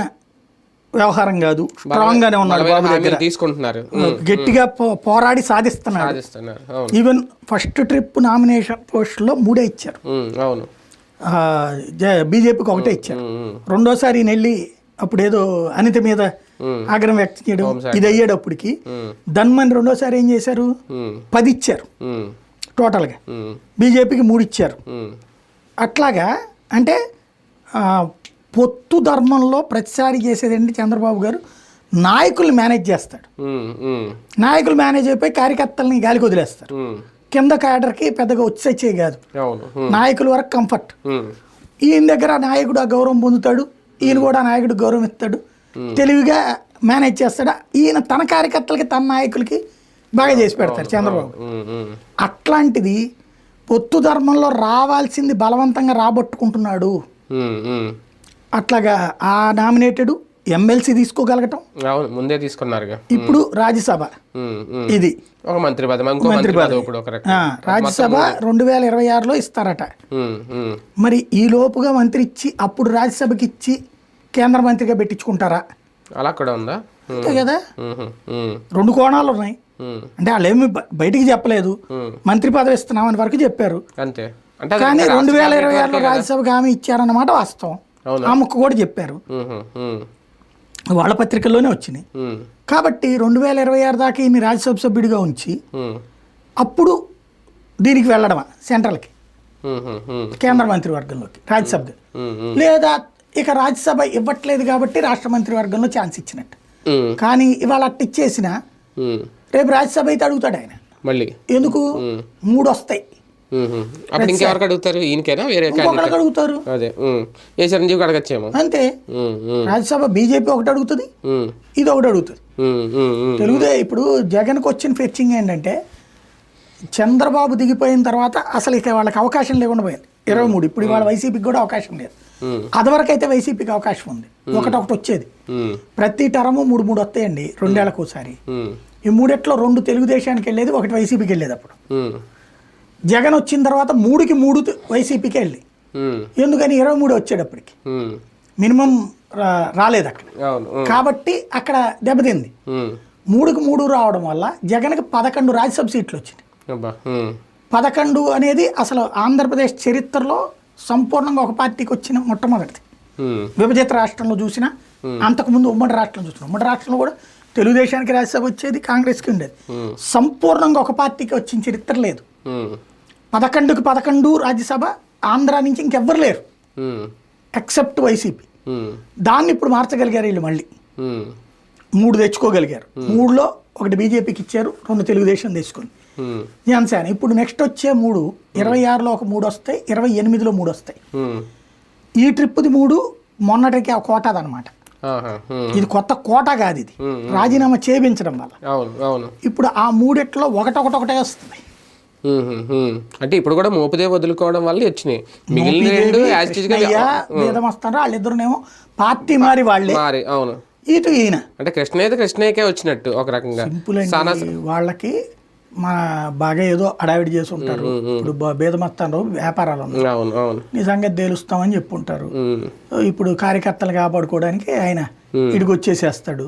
వ్యవహారం కాదు, స్ట్రాంగ్ గానే ఉన్నాడు, బాబు దగ్గర తీసుకుంటున్నారు, గట్టిగా పోరాడి సాధిస్తున్నారు. ఈవెన్ ఫస్ట్ ట్రిప్ నామినేషన్ పోస్టులో 3 ఇచ్చారు, బీజేపీకి 1 ఇచ్చారు. రెండోసారి నెల్లి అప్పుడు ఏదో అనిత మీద ఆగ్రహం వ్యక్తం చేయడం ఇది అయ్యేటప్పటికి ధన్మని రెండోసారి ఏం చేశారు, 10 ఇచ్చారు టోటల్గా, బీజేపీకి 3 ఇచ్చారు. అట్లాగా అంటే పొత్తు ధర్మంలో ప్రతిసారి చేసేది ఏంటి, చంద్రబాబు గారు నాయకుల్ని మేనేజ్ చేస్తాడు, నాయకులు మేనేజ్ అయిపోయి కార్యకర్తలని గాలికి వదిలేస్తారు, కింద క్యాడర్కి పెద్దగా వచ్చే కాదు, నాయకుల వరకు కంఫర్ట్. ఈయన దగ్గర నాయకుడు ఆ గౌరవం పొందుతాడు, ఈయన కూడా నాయకుడు గౌరవం ఇస్తాడు, తెలివిగా మేనేజ్ చేస్తాడు. ఈయన తన కార్యకర్తలకి తన నాయకులకి బాగా చేసి పెడతారు చంద్రబాబు. అట్లాంటిది పొత్తు ధర్మంలో రావాల్సింది బలవంతంగా రాబట్టుకుంటున్నాడు. అట్లాగా ఆ నామినేటెడ్ ఎమ్మెల్సీ తీసుకోగలగటం ముందే తీసుకున్నారు. ఇప్పుడు రాజ్యసభ ఇది ఒక మంత్రి పదవి, రాజ్యసభ 2026లో ఇస్తారట. మరి ఈ లోపుగా మంత్రి ఇచ్చి అప్పుడు రాజ్యసభకి ఇచ్చి కేంద్ర మంత్రిగా పెట్టించుకుంటారా? అలా కూడా ఉందా? అంతే కదా, 2 కోణాలు ఉన్నాయి. అంటే వాళ్ళు ఏమి బయటికి చెప్పలేదు, మంత్రి పదవి ఇస్తున్నామని వరకు చెప్పారు అంతే. కానీ 2026లో రాజ్యసభకు హామీ ఇచ్చారన్నమాట వాస్తవం. ఆ ముక్క కూడా చెప్పారు, వాళ్ళ పత్రికల్లోనే వచ్చినాయి. కాబట్టి 2026 దాకా ఈయన రాజ్యసభ సభ్యుడిగా ఉంచి అప్పుడు దీనికి వెళ్ళడమా సెంట్రల్కి, కేంద్ర మంత్రివర్గంలోకి, రాజ్యసభకి. లేదా ఇక రాజ్యసభ ఇవ్వట్లేదు కాబట్టి రాష్ట్ర మంత్రివర్గంలో ఛాన్స్ ఇచ్చినట్టు. కానీ ఇవాళ అట్ట ఇచ్చేసిన రేపు రాజ్యసభ అయితే అడుగుతాడు ఆయన మళ్ళీ, ఎందుకు 3 వస్తాయి. అప్పుడు ఇంకెవరికి అడుగుతారు? ఈయనకైనా వేరే అడుగుతారు, అదే ఏ చిరంజీవికి అడగచ్చేమో అంతే. రాజ్యసభ బీజేపీ ఒకటి అడుగుతుంది, ఇది ఒకటి అడుగుతుంది. ఇప్పుడు జగన్కి వచ్చిన ఫెచ్చింగ్ ఏంటంటే, చంద్రబాబు దిగిపోయిన తర్వాత అసలు ఇక వాళ్ళకి అవకాశం లేకుండా పోయింది. 23. ఇప్పుడు ఇవాళ వైసీపీకి కూడా అవకాశం లేదు. అదివరకు అయితే వైసీపీకి అవకాశం ఉంది, ఒకటి వచ్చేది. ప్రతి టర్ము 3 వస్తాయండి, 2 ఏళ్లకు ఒకసారి. ఈ 3 2 తెలుగుదేశానికి వెళ్ళేది, ఒకటి వైసీపీకి వెళ్ళేది. అప్పుడు జగన్ వచ్చిన తర్వాత 3కి 3 వైసీపీకి వెళ్ళి, ఎందుకని 23 వచ్చేటప్పటికి మినిమం రాలేదు అక్కడ. కాబట్టి అక్కడ దెబ్బతింది. 3కి 3 రావడం వల్ల జగన్కి 11 రాజ్యసభ సీట్లు వచ్చినాయి. 11 అనేది అసలు ఆంధ్రప్రదేశ్ చరిత్రలో సంపూర్ణంగా ఒక పార్టీకి వచ్చిన మొట్టమొదటిది. విభజిత రాష్ట్రంలో చూసినా, అంతకుముందు ఉమ్మడి రాష్ట్రంలో చూసినా, ఉమ్మడి రాష్ట్రంలో కూడా తెలుగుదేశానికి రాజ్యసభ వచ్చేది, కాంగ్రెస్కి ఉండేది. సంపూర్ణంగా ఒక పార్టీకి వచ్చిన చరిత్ర లేదు. 11కి 11 రాజ్యసభ ఆంధ్ర నుంచి ఇంకెవ్వరు లేరు ఎక్సెప్ట్ వైసీపీ. దాన్ని ఇప్పుడు మార్చగలిగారు వీళ్ళు, మళ్ళీ 3 తెచ్చుకోగలిగారు. 3లో 1 బీజేపీకి ఇచ్చారు, 2 తెలుగుదేశం తెచ్చుకొని జనసేన. ఇప్పుడు నెక్స్ట్ వచ్చే 3, 26లో 3 వస్తాయి, 28లో 3 వస్తాయి. ఈ ట్రిప్ది 3 మొన్నటికి ఆ కోటాదనమాట. ఇది కొత్త కోట కాదు, ఇది రాజీనామా చేయించడం వల్ల. ఇప్పుడు ఆ 3 ఒకటే వస్తుంది. అంటే ఇప్పుడు కూడా మోపుదే వదులుకోవడం వల్ల వచ్చినాయి. వేదమస్తారు వాళ్ళిద్దరునేమో పార్టీ మారి వాళ్ళే. అవును, ఇటు ఈయన అంటే కృష్ణయ్యకే వచ్చినట్టు ఒక రకంగా. వాళ్ళకి మా బాగా ఏదో అడావిడి చేసి ఉంటారు. ఇప్పుడు భేదమస్తాను వ్యాపారాలు నిజంగా తేలుస్తామని చెప్పుంటారు. ఇప్పుడు కార్యకర్తలు కాపాడుకోవడానికి ఆయన ఇడికి వచ్చేసేస్తాడు.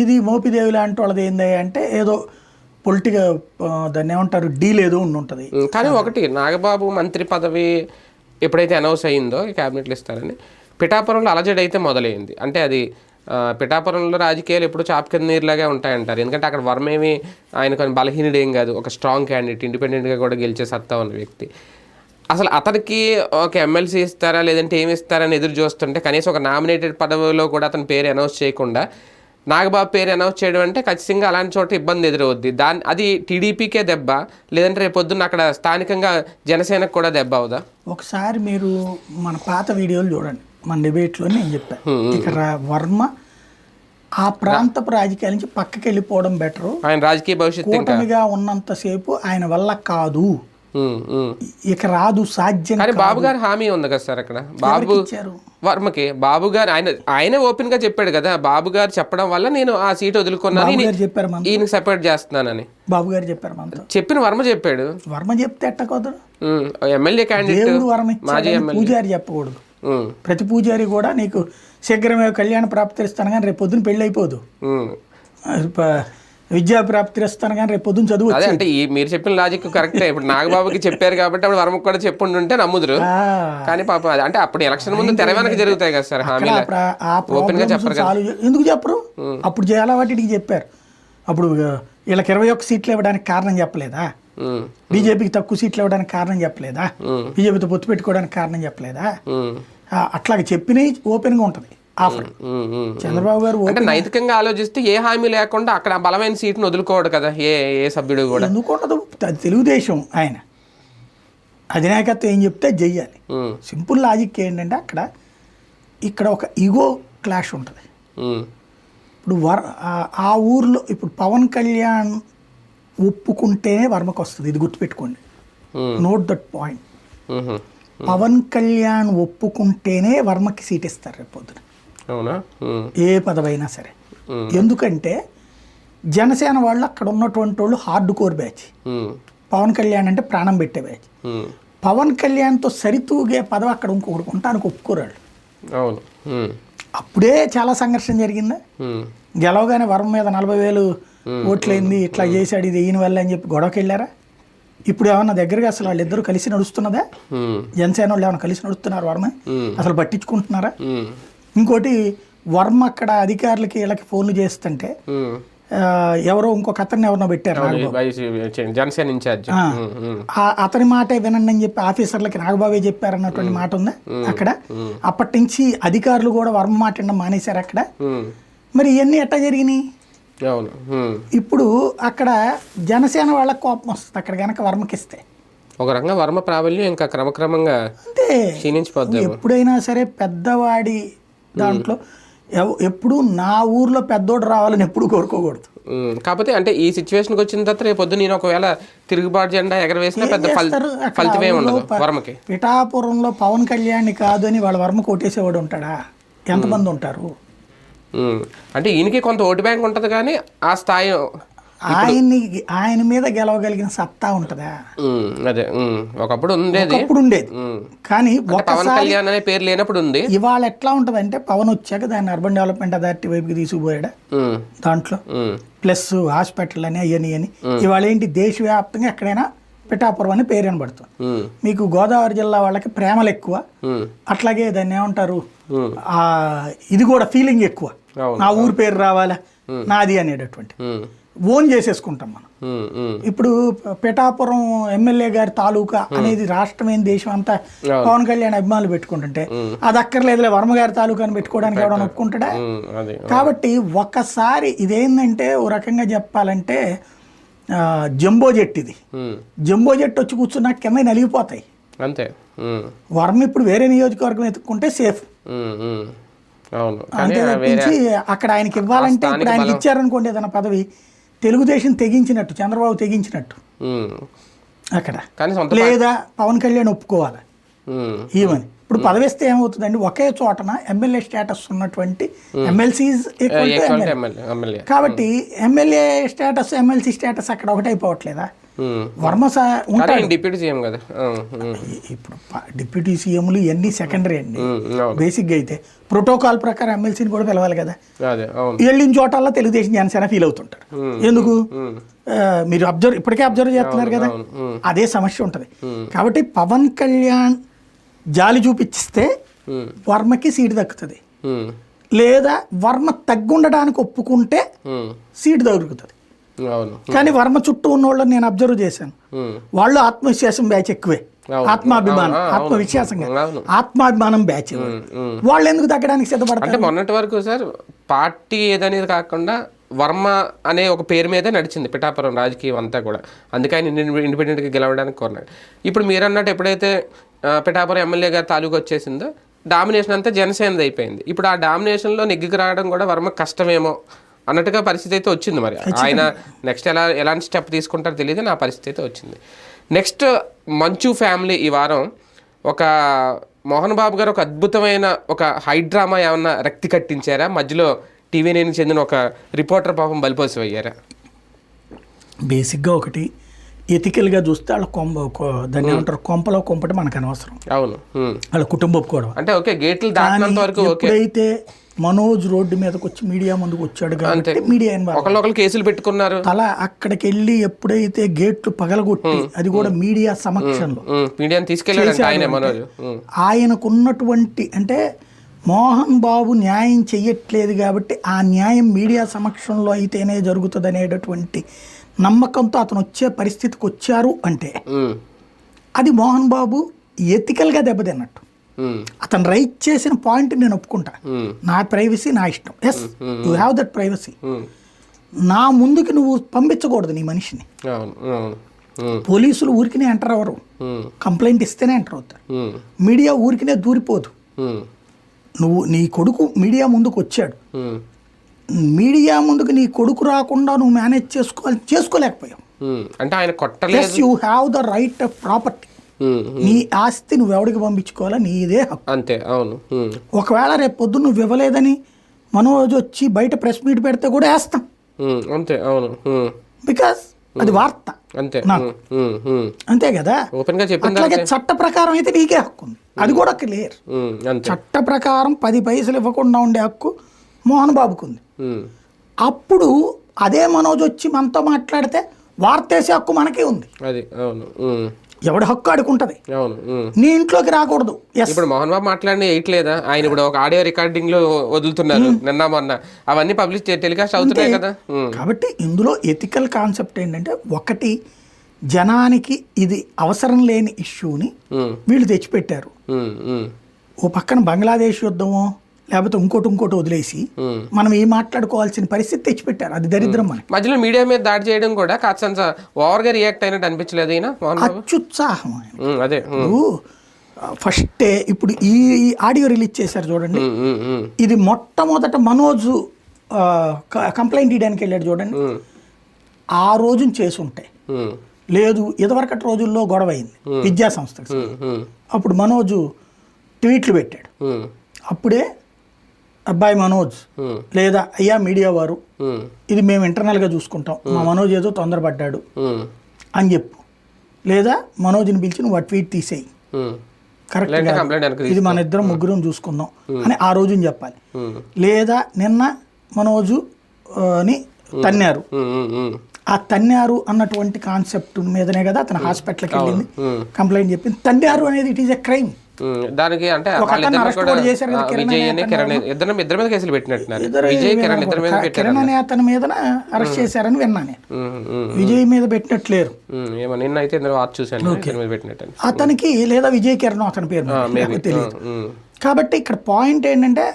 ఇది మోపిదేవి లాంటి వాళ్ళది ఏంది అంటే ఏదో పొలిటికల్ దాన్ని ఏమంటారు డీల్ ఏదో ఉంటుంది. కానీ ఒకటి, నాగబాబు మంత్రి పదవి ఎప్పుడైతే అనౌన్స్ అయ్యిందో క్యాబినెట్లు ఇస్తారని, పిఠాపురంలో అలజడి అయితే మొదలైంది. అంటే అది పిఠాపురంలో రాజకీయాలు ఎప్పుడు చాప్ కింద నీరులాగే ఉంటాయంటారు. ఎందుకంటే అక్కడ వర్మేమి ఆయన కొన్ని బలహీనుడు ఏం కాదు, ఒక స్ట్రాంగ్ క్యాండిడేట్, ఇండిపెండెంట్గా కూడా గెలిచే సత్తా ఉన్న వ్యక్తి. అసలు అతనికి ఒక ఎమ్మెల్సీ ఇస్తారా లేదంటే ఏమి ఇస్తారని ఎదురు చూస్తుంటే, కనీసం ఒక నామినేటెడ్ పదవిలో కూడా అతని పేరు అనౌన్స్ చేయకుండా నాగబాబు పేరు అనౌన్స్ చేయడం అంటే ఖచ్చితంగా అలాంటి చోట ఇబ్బంది ఎదురవుద్ది. అది టీడీపీకే దెబ్బ, లేదంటే రేపు పొద్దున్న అక్కడ స్థానికంగా జనసేనకు కూడా దెబ్బ అవుదా? ఒకసారి మీరు మన పాత వీడియోలు చూడండి, మన డిబేట్లో నేను చెప్పాను. ఇక్కడ వర్మ ఆ ప్రాంతపు రాజకీయాల నుంచి పక్కకి వెళ్ళిపోవడం బెటరు. ఆయన రాజకీయ భవిష్యత్తు కూటమిగా ఉన్నంతసేపు ఆయన వల్ల కాదు, ఇక రాదు, సాధ్యం. కానీ బాబు గారు హామీ ఉంది కదా సార్ అక్కడ. బాబు వర్మకి బాబు గారు ఆయనే ఓపెన్ గా చెప్పాడు కదా, బాబు గారు చెప్పడం వల్ల నేను ఆ సీట్ వదులుకున్నాను, ఈయన సపోర్ట్ చేస్తున్నానని బాబు గారు చెప్పారు. చెప్పిన వర్మ చెప్పాడు. వర్మ చెప్తే ఎట్టకోదు, ఎమ్మెల్యే క్యాండిడేట్ మాజీ పూజారి చెప్పకూడదు. ప్రతి పూజారి కూడా నీకు శీఘ్రమే కళ్యాణ ప్రాప్తిస్తాను కానీ రేపు పొద్దున పెళ్ళి అయిపోదు, విద్యా ప్రాప్తిస్తాను కానీ రేపు పొద్దున చదువు. అదే అంటే మీరు చెప్పిన లాజిక్ కరెక్టే. ఇప్పుడు నాగబాబుకి చెప్పారు కాబట్టి అప్పుడు వర్మకు కూడా చెప్పుంటే నమ్ముదురు. కానీ పాపం అది అంటే అప్పుడు ఎలక్షన్ ముందు తెర వెనక జరుగుతాయి కదా సార్ హామీలు, ఓపెన్ గా చెప్పరు కదా. ఎందుకు చెప్పరు? అప్పుడు చాలా వాటికి చెప్పారు. అప్పుడు వీళ్ళకి 21 సీట్లు ఇవ్వడానికి కారణం చెప్పలేదా? బీజేపీకి తక్కువ సీట్లు ఇవ్వడానికి కారణం చెప్పలేదా? బీజేపీతో పొత్తు పెట్టుకోవడానికి కారణం చెప్పలేదా? అట్లాగే చెప్పినవి ఓపెన్ గా ఉంటది ఆఫర్. చంద్రబాబు గారు అంటే నైతికంగా ఆలోచిస్తే ఏ హామీ లేకుండా అక్కడ బలమైన సీట్ను వదులుకోవడు కదా ఏ సభ్యుడు కూడా. ఎందుకు ఉండదు? తెలుగుదేశం ఆయన అధినాయకత్వం ఏం చెప్తే చెయ్యాలి. సింపుల్ లాజిక్ ఏంటంటే ఇక్కడ ఒక ఈగో క్లాష్ ఉంటుంది. ఇప్పుడు ఆ ఊర్లో ఇప్పుడు పవన్ కళ్యాణ్ ఒప్పుకుంటేనే వర్మకు వస్తుంది, ఇది గుర్తుపెట్టుకోండి. Note that point. Pawan Kalyan ఒప్పుకుంటేనే వర్మకి సీట్ ఇస్తారు రేపు పొద్దున, ఏ పదవైనా సరే. ఎందుకంటే జనసేన వాళ్ళు అక్కడ ఉన్నటువంటి వాళ్ళు hard core batch, Pawan Kalyan అంటే ప్రాణం పెట్టే బ్యాచ్. పవన్ కళ్యాణ్తో సరితూగే పదవి అక్కడ ఇంకొకటి ఉంటానికి ఒప్పుకోరాళ్ళు. అప్పుడే చాలా సంఘర్షణ జరిగిందా? గెలవగానే వర్మ మీద 40,000 ఓట్లయింది, ఇట్లా చేశాడు, ఇది ఈయన వల్ల అని చెప్పి గొడవకి వెళ్ళారా? ఇప్పుడు ఏమన్నా దగ్గరగా అసలు వాళ్ళిద్దరు కలిసి నడుస్తున్నదా? జనసేన వాళ్ళు ఏమైనా కలిసి నడుస్తున్నారు వర్మ? అసలు పట్టించుకుంటున్నారా? ఇంకోటి, వర్మ అక్కడ అధికారులకి వీళ్ళకి ఫోన్లు చేస్తుంటే ఎవరో ఇంకొక అతన్ని ఎవరినో పెట్టారు, జనసేన ఇన్ఛార్జ్, అతని మాటే వినండి అని చెప్పి ఆఫీసర్లకి నాగబాబే చెప్పారు అన్నటువంటి మాట ఉందా అక్కడ. అప్పటి నుంచి అధికారులు కూడా వర్మ మాట వినడం మానేశారు అక్కడ. మరి ఇవన్నీ ఎట్లా జరిగినాయి? ఇప్పుడు అక్కడ జనసేన వాళ్ళకి కోపం వస్తుంది అక్కడ కనుక వర్మకిస్తే. ఒక రకంగా వర్మ ప్రాబల్యం ఇంకా క్రమక్రమంగా అంటే ఎప్పుడైనా సరే పెద్దవాడి దాంట్లో ఎప్పుడు నా ఊర్లో పెద్దోడు రావాలని ఎప్పుడు కోరుకోకూడదు. కాకపోతే అంటే ఈ సిచ్యువేషన్కి వచ్చిన తర్వాత రేపు పొద్దు నేను ఒకవేళ తిరుగుబాటు జెండా ఎగరవేసినా పెద్ద ఫలితమే ఉండదు వర్మకి. పిఠాపురంలో పవన్ కళ్యాణ్ కాదు అని వాళ్ళ వర్మ కొట్టేసేవాడు ఉంటాడా? ఎంతమంది ఉంటారు? అంటే ఈయనకి కొంత ఓటు బ్యాంక్ ఉంటుంది కానీ ఆ స్థాయి ఆయన మీద గెలవగలిగిన సత్తా ఉంటుందా? అదే ఒకప్పుడు ఉండేది కానీ పవన్ కళ్యాణ్ అనే పేరు లేనప్పుడు ఉంది. ఇవాళ ఎట్లా ఉంటది అంటే పవన్ వచ్చాక దాన్ని అర్బన్ డెవలప్మెంట్ అథారిటీ వైపుకి తీసుకుపోయాడు దాంట్లో ప్లస్ హాస్పిటల్ అని అయ్యని అని. ఇవాళ ఏంటి దేశవ్యాప్తంగా ఎక్కడైనా పిఠాపురం అని పేరు వినబడుతుంది. మీకు గోదావరి జిల్లా వాళ్ళకి ప్రేమలు ఎక్కువ, అట్లాగే దాన్ని ఏమంటారు ఇది కూడా ఫీలింగ్ ఎక్కువ, నా ఊరు పేరు రావాలా నాది అనేటటువంటి ఓన్ చేసేసుకుంటాం మనం. ఇప్పుడు పిఠాపురం ఎమ్మెల్యే గారి తాలూకా అనేది రాష్ట్రమైన దేశం అంతా పవన్ కళ్యాణ్ అభిమానులు పెట్టుకుంటుంటే అది అక్కర్లేదులే వర్మ గారి తాలూకా అని పెట్టుకోవడానికి ఎవడన్నా ఒప్పుకుంటాడా? కాబట్టి ఒక్కసారి ఇదేంటంటే ఓ రకంగా చెప్పాలంటే జంబో జెట్, ఇది జంబో జెట్ వచ్చి కూర్చున్నా కింద నలిగిపోతాయి అంతే. వర్మ ఇప్పుడు వేరే నియోజకవర్గం ఎత్తుక్కుంటే సేఫ్ అంతే తప్పించి అక్కడ ఆయనకి ఇవ్వాలంటే ఇప్పుడు ఆయనకి ఇచ్చారనుకోండి ఏదైనా పదవి, తెలుగుదేశం తెగించినట్టు, చంద్రబాబు తెగించినట్టు అక్కడ, లేదా పవన్ కళ్యాణ్ ఒప్పుకోవాలి ఈవెన్. ఇప్పుడు పదవి ఇస్తే ఏమవుతుందండి, ఒకే చోటన ఎమ్మెల్యే స్టేటస్ ఉన్నటువంటి ఎమ్మెల్సీస్ ఎమ్మెల్యే, కాబట్టి ఎమ్మెల్యే స్టేటస్ ఎమ్మెల్సీ స్టేటస్ అక్కడ ఒకటైపోవట్లేదా? వర్మ ఉంటాడు డిప్యూటీ సీఎం కదా. ఇప్పుడు డిప్యూటీ సీఎంలు ఇవన్నీ సెకండరీ అండి. బేసిక్గా అయితే ప్రోటోకాల్ ప్రకారం ఎమ్మెల్సీని కూడా పిలవాలి కదా. వెళ్ళిన చోటల్లో తెలుగుదేశం జనసేన ఫీల్ అవుతుంటారు. ఎందుకు? మీరు ఇప్పటికే అబ్జర్వ్ చేస్తున్నారు కదా, అదే సమస్య ఉంటుంది. కాబట్టి పవన్ కళ్యాణ్ జాలి చూపించిస్తే వర్మకి సీటు దక్కుతుంది, లేదా వర్మ తగ్గుండడానికి ఒప్పుకుంటే సీటు దొరుకుతుంది. కానీ వర్మ చుట్టూ ఉన్న వాళ్ళని నేను అబ్జర్వ్ చేశాను, వాళ్ళు ఆత్మవిశ్వాసం బ్యాచ్ ఎక్కువే, ఆత్మాభిమానం ఆత్మాభిమానం బ్యాచ్. వాళ్ళు ఎందుకు తగ్గడానికి సిద్ధపడతారు? అంటే మొన్నటి వరకు సార్ పార్టీ ఏదనేది కాకుండా వర్మ అనే ఒక పేరు మీదే నడిచింది పిఠాపురం రాజకీయం అంతా కూడా, అందుకే ఆయన ఇండిపెండెంట్గా గెలవడానికి కోరినాడు. ఇప్పుడు మీరు అన్నట్టు ఎప్పుడైతే పిఠాపురం ఎమ్మెల్యే గారి తాలూకు వచ్చేసిందో డామినేషన్ అంతా జనసేనది అయిపోయింది. ఇప్పుడు ఆ డామినేషన్లో నెగ్గికి రావడం కూడా వర్మ కష్టమేమో అన్నట్టుగా పరిస్థితి అయితే వచ్చింది. మరి ఆయన నెక్స్ట్ ఎలాంటి స్టెప్ తీసుకుంటారో తెలియదు, నా పరిస్థితి అయితే వచ్చింది. నెక్స్ట్ మంచు ఫ్యామిలీ ఈ వారం ఒక మోహన్ బాబు గారు ఒక అద్భుతమైన ఒక హైడ్రామా ఏమన్నా రక్తి కట్టించారా? మధ్యలో టీవీ9కి చెందిన ఒక రిపోర్టర్ పాపం బలిపోసి అయ్యారా? బేసిక్గా ఒకటి ఎథికల్గా చూస్తే వాళ్ళ దాన్ని ఏమంటారు, కొంపలో కొంపటి మనకు అనవసరం. అవును, వాళ్ళ కుటుంబం కూడా అంటే ఓకే గేట్లు దాటినంత వరకు. ఎప్పుడైతే మనోజ్ రోడ్డు మీదకి వచ్చి మీడియా ముందుకు వచ్చాడు కాబట్టి మీడియా ఒకళ్ళు కేసులు పెట్టుకున్నారు. అలా అక్కడికి వెళ్ళి ఎప్పుడైతే గేట్లు పగలగొట్టి, అది కూడా మీడియా సమక్షంలో ఆయనకున్నటువంటి అంటే మోహన్ బాబు న్యాయం చెయ్యట్లేదు కాబట్టి ఆ న్యాయం మీడియా సమక్షంలో అయితేనే జరుగుతుంది అనేటటువంటి నమ్మకంతో అతను వచ్చే పరిస్థితికి వచ్చారు అంటే అది మోహన్ బాబు ఎథికల్గా దెబ్బతిన్నట్టు. అతను రైట్ చేసిన పాయింట్ నేను ఒప్పుకుంటా, నా ప్రైవసీ నా ఇష్టం, yes you have that privacy. నా ముందుకి నువ్వు పంపించకూడదు నీ మనిషిని. పోలీసులు ఊరికినే ఎంటర్ అవ్వరు, కంప్లైంట్ ఇస్తేనే ఎంటర్ అవుతారు. మీడియా ఊరికినే దూరిపోదు. నీ కొడుకు మీడియా ముందుకు వచ్చాడు, మీడియా ముందుకు నీ కొడుకు రాకుండా నువ్వు మేనేజ్ చేసుకోలేకపోయావు అంటే ఆయన కొట్టలేదు. You have the right of property. నీ ఆస్తి నువ్వు ఎవడికి పంపించుకోవాలా, నీదే హక్కు అంతే. అవును, ఒకవేళ రేపు పొద్దున్న నువ్వు ఇవ్వలేదని మనోజ్ వచ్చి బయట ప్రెస్ మీట్ పెడితే కూడా వేస్తాం అంతే. అవును, బికాస్ అది వార్త అంతే, అంతే కదా. అట్లాగే చట్ట ప్రకారం అయితే నీకే హక్కు ఉంది, అది కూడా క్లియర్. చట్ట ప్రకారం 10 పైసలు ఇవ్వకుండా ఉండే హక్కు మోహన్ బాబుకు ఉంది. అప్పుడు అదే మనోజ్ వచ్చి మనతో మాట్లాడితే వార్తేసే హక్కు మనకే ఉంది. అది అవును, ఎవడి హక్కు ఆడుకుంటది, నీ ఇంట్లోకి రాకూడదు. ఇప్పుడు మోహన్ బాబు మాట్లాడిన వేయట్లేదా? ఆయన ఇప్పుడు ఒక ఆడియో రికార్డింగ్ లో వదులుతున్నారు నిన్న మొన్న, అవన్నీ పబ్లిష్ టెలికాస్ట్ అవుతున్నాయి కదా. కాబట్టి ఇందులో ఎథికల్ కాన్సెప్ట్ ఏంటంటే, ఒకటి జనానికి ఇది అవసరం లేని ఇష్యూని వీళ్ళు తెచ్చిపెట్టారు. ఓ పక్కన బంగ్లాదేశ్ యుద్ధమో లేకపోతే ఇంకోటి వదిలేసి మనం ఈ మాట్లాడుకోవాల్సిన పరిస్థితి తెచ్చిపెట్టారు. అది దరిద్రం. మన మధ్యలో మీడియా మీద దాడి చేయడం కూడా కాస్త ఓవర్ గా రియాక్ట్ అయినట్టు అనిపించలేదు అత్యుత్సాహం. అదే ఫస్టే ఇప్పుడు ఈ ఆడియో రిలీజ్ చేశారు చూడండి, ఇది మొట్టమొదట మనోజ్ కంప్లైంట్ ఇవ్వడానికి వెళ్ళాడు చూడండి, ఆ రోజున చేసి ఉంటాయి. లేదు ఇదివరకటి రోజుల్లో గొడవ అయింది విద్యా సంస్థకి, అప్పుడు మనోజ్ ట్వీట్లు పెట్టాడు. అప్పుడే అబ్బాయి మనోజ్ లేదా అయ్యా మీడియా వారు, ఇది మేము ఇంటర్నల్గా చూసుకుంటాం, మా మనోజ్ ఏదో తొందరపడ్డాడు అని చెప్పు, లేదా మనోజ్ని పిలిచి నువ్వు ఆ ట్వీట్ తీసేయి, కరెక్ట్ ఇది మన ఇద్దరం ముగ్గురం చూసుకుందాం అని ఆ రోజుని చెప్పాలి. లేదా నిన్న మనోజుని తన్నారు, ఆ తన్నారు అన్నటువంటి కాన్సెప్ట్ మీదనే కదా అతను హాస్పిటల్కి వెళ్ళింది, కంప్లైంట్ చెప్పింది. తన్నారు అనేది ఇట్ ఈస్ ఎ క్రైమ్. దానికి అంటే కిరణ్ అనే అతని మీద అరెస్ట్ చేశారని విన్నా నేను, విజయ్ మీద పెట్టినట్లేరు. అతనికి లేదా విజయ్ కిరణ్ అతని పేరు తెలియదు. కాబట్టి ఇక్కడ పాయింట్ ఏంటంటే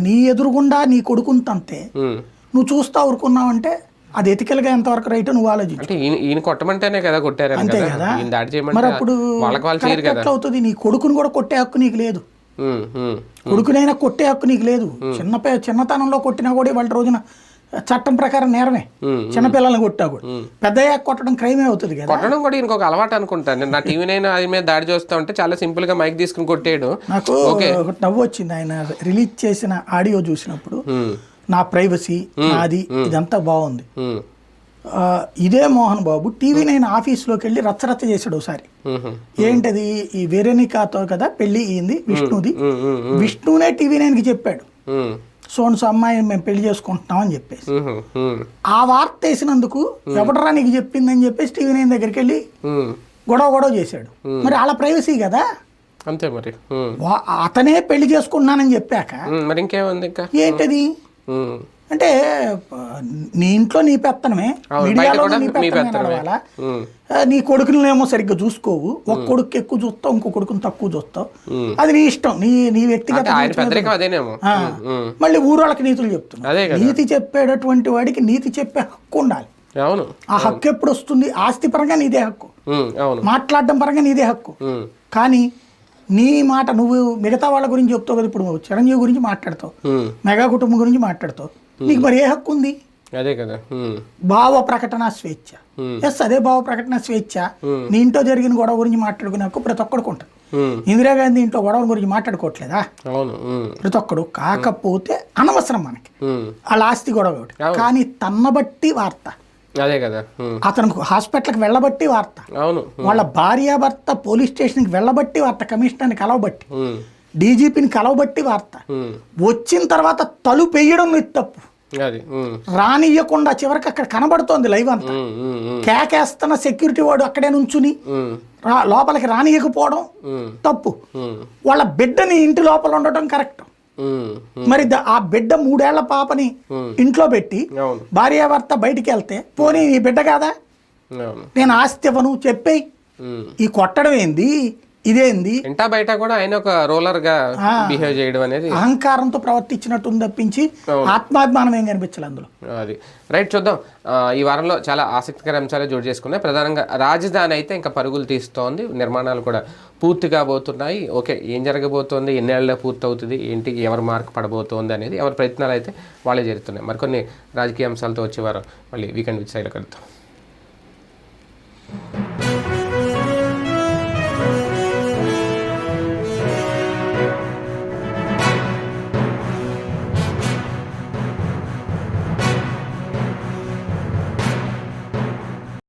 నీ ఎదురుగుండా నీ కొడుకుని తంతే నువ్వు చూస్తా ఊరుకున్నావంటే అది ఎథికల్గా ఎంతవరకు రైట్ నువ్వు ఆలోచించు. అంటే ఈయన కొట్టమంటేనే కదా కొట్టారు, అంతే కదా. మరి అప్పుడు ఎట్లా అవుతుంది? నీ కొడుకుని కూడా కొట్టే హక్కు నీకు లేదు, కొడుకునైనా కొట్టే హక్కు నీకు లేదు. చిన్నతనంలో కొట్టినా కూడా వాళ్ళ రోజున చట్టం ప్రకారం నేరమే, చిన్నపిల్లల్ని కొట్టా కూడా. పెద్దయ్యా కొట్టడం క్రైమే అవుతుంది కదా. కొట్టడం కూడా ఇంకొక అలవాటు అనుకుంటాను. నా టీవీ నైనా అది మీద దాడి చేస్తా ఉంటే చాలా సింపుల్ గా మైక్ తీసుకుని కొట్టాడు. నాకు నవ్వు వచ్చింది ఆయన రిలీజ్ చేసిన ఆడియో చూసినప్పుడు. నా ప్రైవసీ నాది ఇదంతా బాగుంది. ఇదే మోహన్ బాబు టీవీ నైన్ ఆఫీస్లోకి వెళ్ళి రచ్చరచ్చ చేశాడు ఒకసారి. ఏంటది, ఈ వెరోనికాతో కదా పెళ్లి అయింది విష్ణుది, విష్ణునే టీవీ నైన్కి చెప్పాడు సోన్స్ అమ్మాయి మేము పెళ్లి చేసుకుంటున్నాం అని చెప్పేసి. ఆ వార్త వేసినందుకు ఎవడరా నీకు చెప్పిందని చెప్పేసి టీవీ నైన్ దగ్గరికి వెళ్ళి గొడవ చేశాడు. మరి వాళ్ళ ప్రైవసీ కదా, అంతే. మరి అతనే పెళ్లి చేసుకుంటున్నానని చెప్పాక మరి ఇంకేముంది ఇంకా ఏంటది అంటే నీ ఇంట్లో నీ పెత్తనమే, మీడియాలో నీ పెత్తనమే నడవాలా? నీ కొడుకునేమో సరిగ్గా చూసుకోవు, ఒక కొడుకు ఎక్కువ చూస్తావు, ఇంకో కొడుకుని తక్కువ చూస్తావు, అది నీ ఇష్టం, నీ వ్యక్తిగత. మళ్ళీ ఊరోళ్ళకి నీతులు చెప్తున్నావు. నీతి చెప్పేటటువంటి వాడికి నీతి చెప్పే హక్కు ఉండాలి. ఆ హక్కు ఎప్పుడు వస్తుంది? ఆస్తి పరంగా నీదే హక్కు, మాట్లాడడం పరంగా నీదే హక్కు. కానీ నీ మాట నువ్వు మిగతా వాళ్ళ గురించి చెప్తావు కదా, ఇప్పుడు చిరంజీవి గురించి మాట్లాడతావు, మెగా కుటుంబం గురించి మాట్లాడతావు, నీకు మరి ఏ హక్కు ఉంది? అదే కదా, భావ ప్రకటన స్వేచ్ఛ. ఎస్, అదే భావ ప్రకటన స్వేచ్ఛ. నీ ఇంట్లో జరిగిన గొడవ గురించి మాట్లాడుకునే హక్కు ప్రతి ఒక్కడికి ఉంటుంది. ఇందిరాగాంధీ ఇంట్లో గొడవ గురించి మాట్లాడుకోవట్లేదా ప్రతి ఒక్కడు? కాకపోతే అనవసరం మనకి వాళ్ళ ఆస్తి గొడవ ఒకటి. కానీ తన్నబట్టి వార్త, అదే కదా, అతను హాస్పిటల్కి వెళ్ళబట్టి వార్త, వాళ్ళ భార్యాభర్త పోలీస్ స్టేషన్కి వెళ్ళబట్టి వార్త, కమిషనర్ని కలవబట్టి, డీజీపీని కలవబట్టి వార్త, వచ్చిన తర్వాత తలుపు వేయడం ఇది తప్పు, రానియకుండా చివరికి అక్కడ కనబడుతోంది లైవ్ అంతా, కేకేస్తున్న సెక్యూరిటీ వాడు అక్కడే నుంచుని లోపలికి రానియకపోవడం తప్పు, వాళ్ళ బిడ్డని ఇంటి లోపల ఉండటం కరెక్ట్. మరి ఆ బిడ్డ 3 ఏళ్ల పాపని ఇంట్లో పెట్టి భార్యాభర్త బయటికి వెళ్తే పోనీ నీ బిడ్డ కాదా? నేను ఆస్తి ఇవ్వను చెప్పేయి. ఈ కొట్టడం ఏంది, ఇదేంది? ఇంటా బయట కూడా ఆయన ఒక రోలర్ గా బిహేవ్ చేయడం అనేది అహంకారంతో ప్రవర్తించినట్టు తప్పించి ఆత్మాభిమానం ఏం కనిపించాలి అందులో. అది రైట్, చూద్దాం. ఈ వారంలో చాలా ఆసక్తికర అంశాలు జోడు చేసుకున్నాయి. ప్రధానంగా రాజధాని అయితే ఇంకా పరుగులు తీస్తోంది, నిర్మాణాలు కూడా పూర్తి కాబోతున్నాయి. ఓకే, ఏం జరగబోతోంది, ఎన్నేళ్ళలో పూర్తి అవుతుంది, ఏంటి, ఎవరు మార్క్ పడబోతోంది అనేది ఎవరి ప్రయత్నాలు అయితే వాళ్ళే జరుగుతున్నాయి. మరికొన్ని రాజకీయ అంశాలతో వచ్చేవారు మళ్ళీ వీకెండ్ విత్ శైల కలుద్దాం.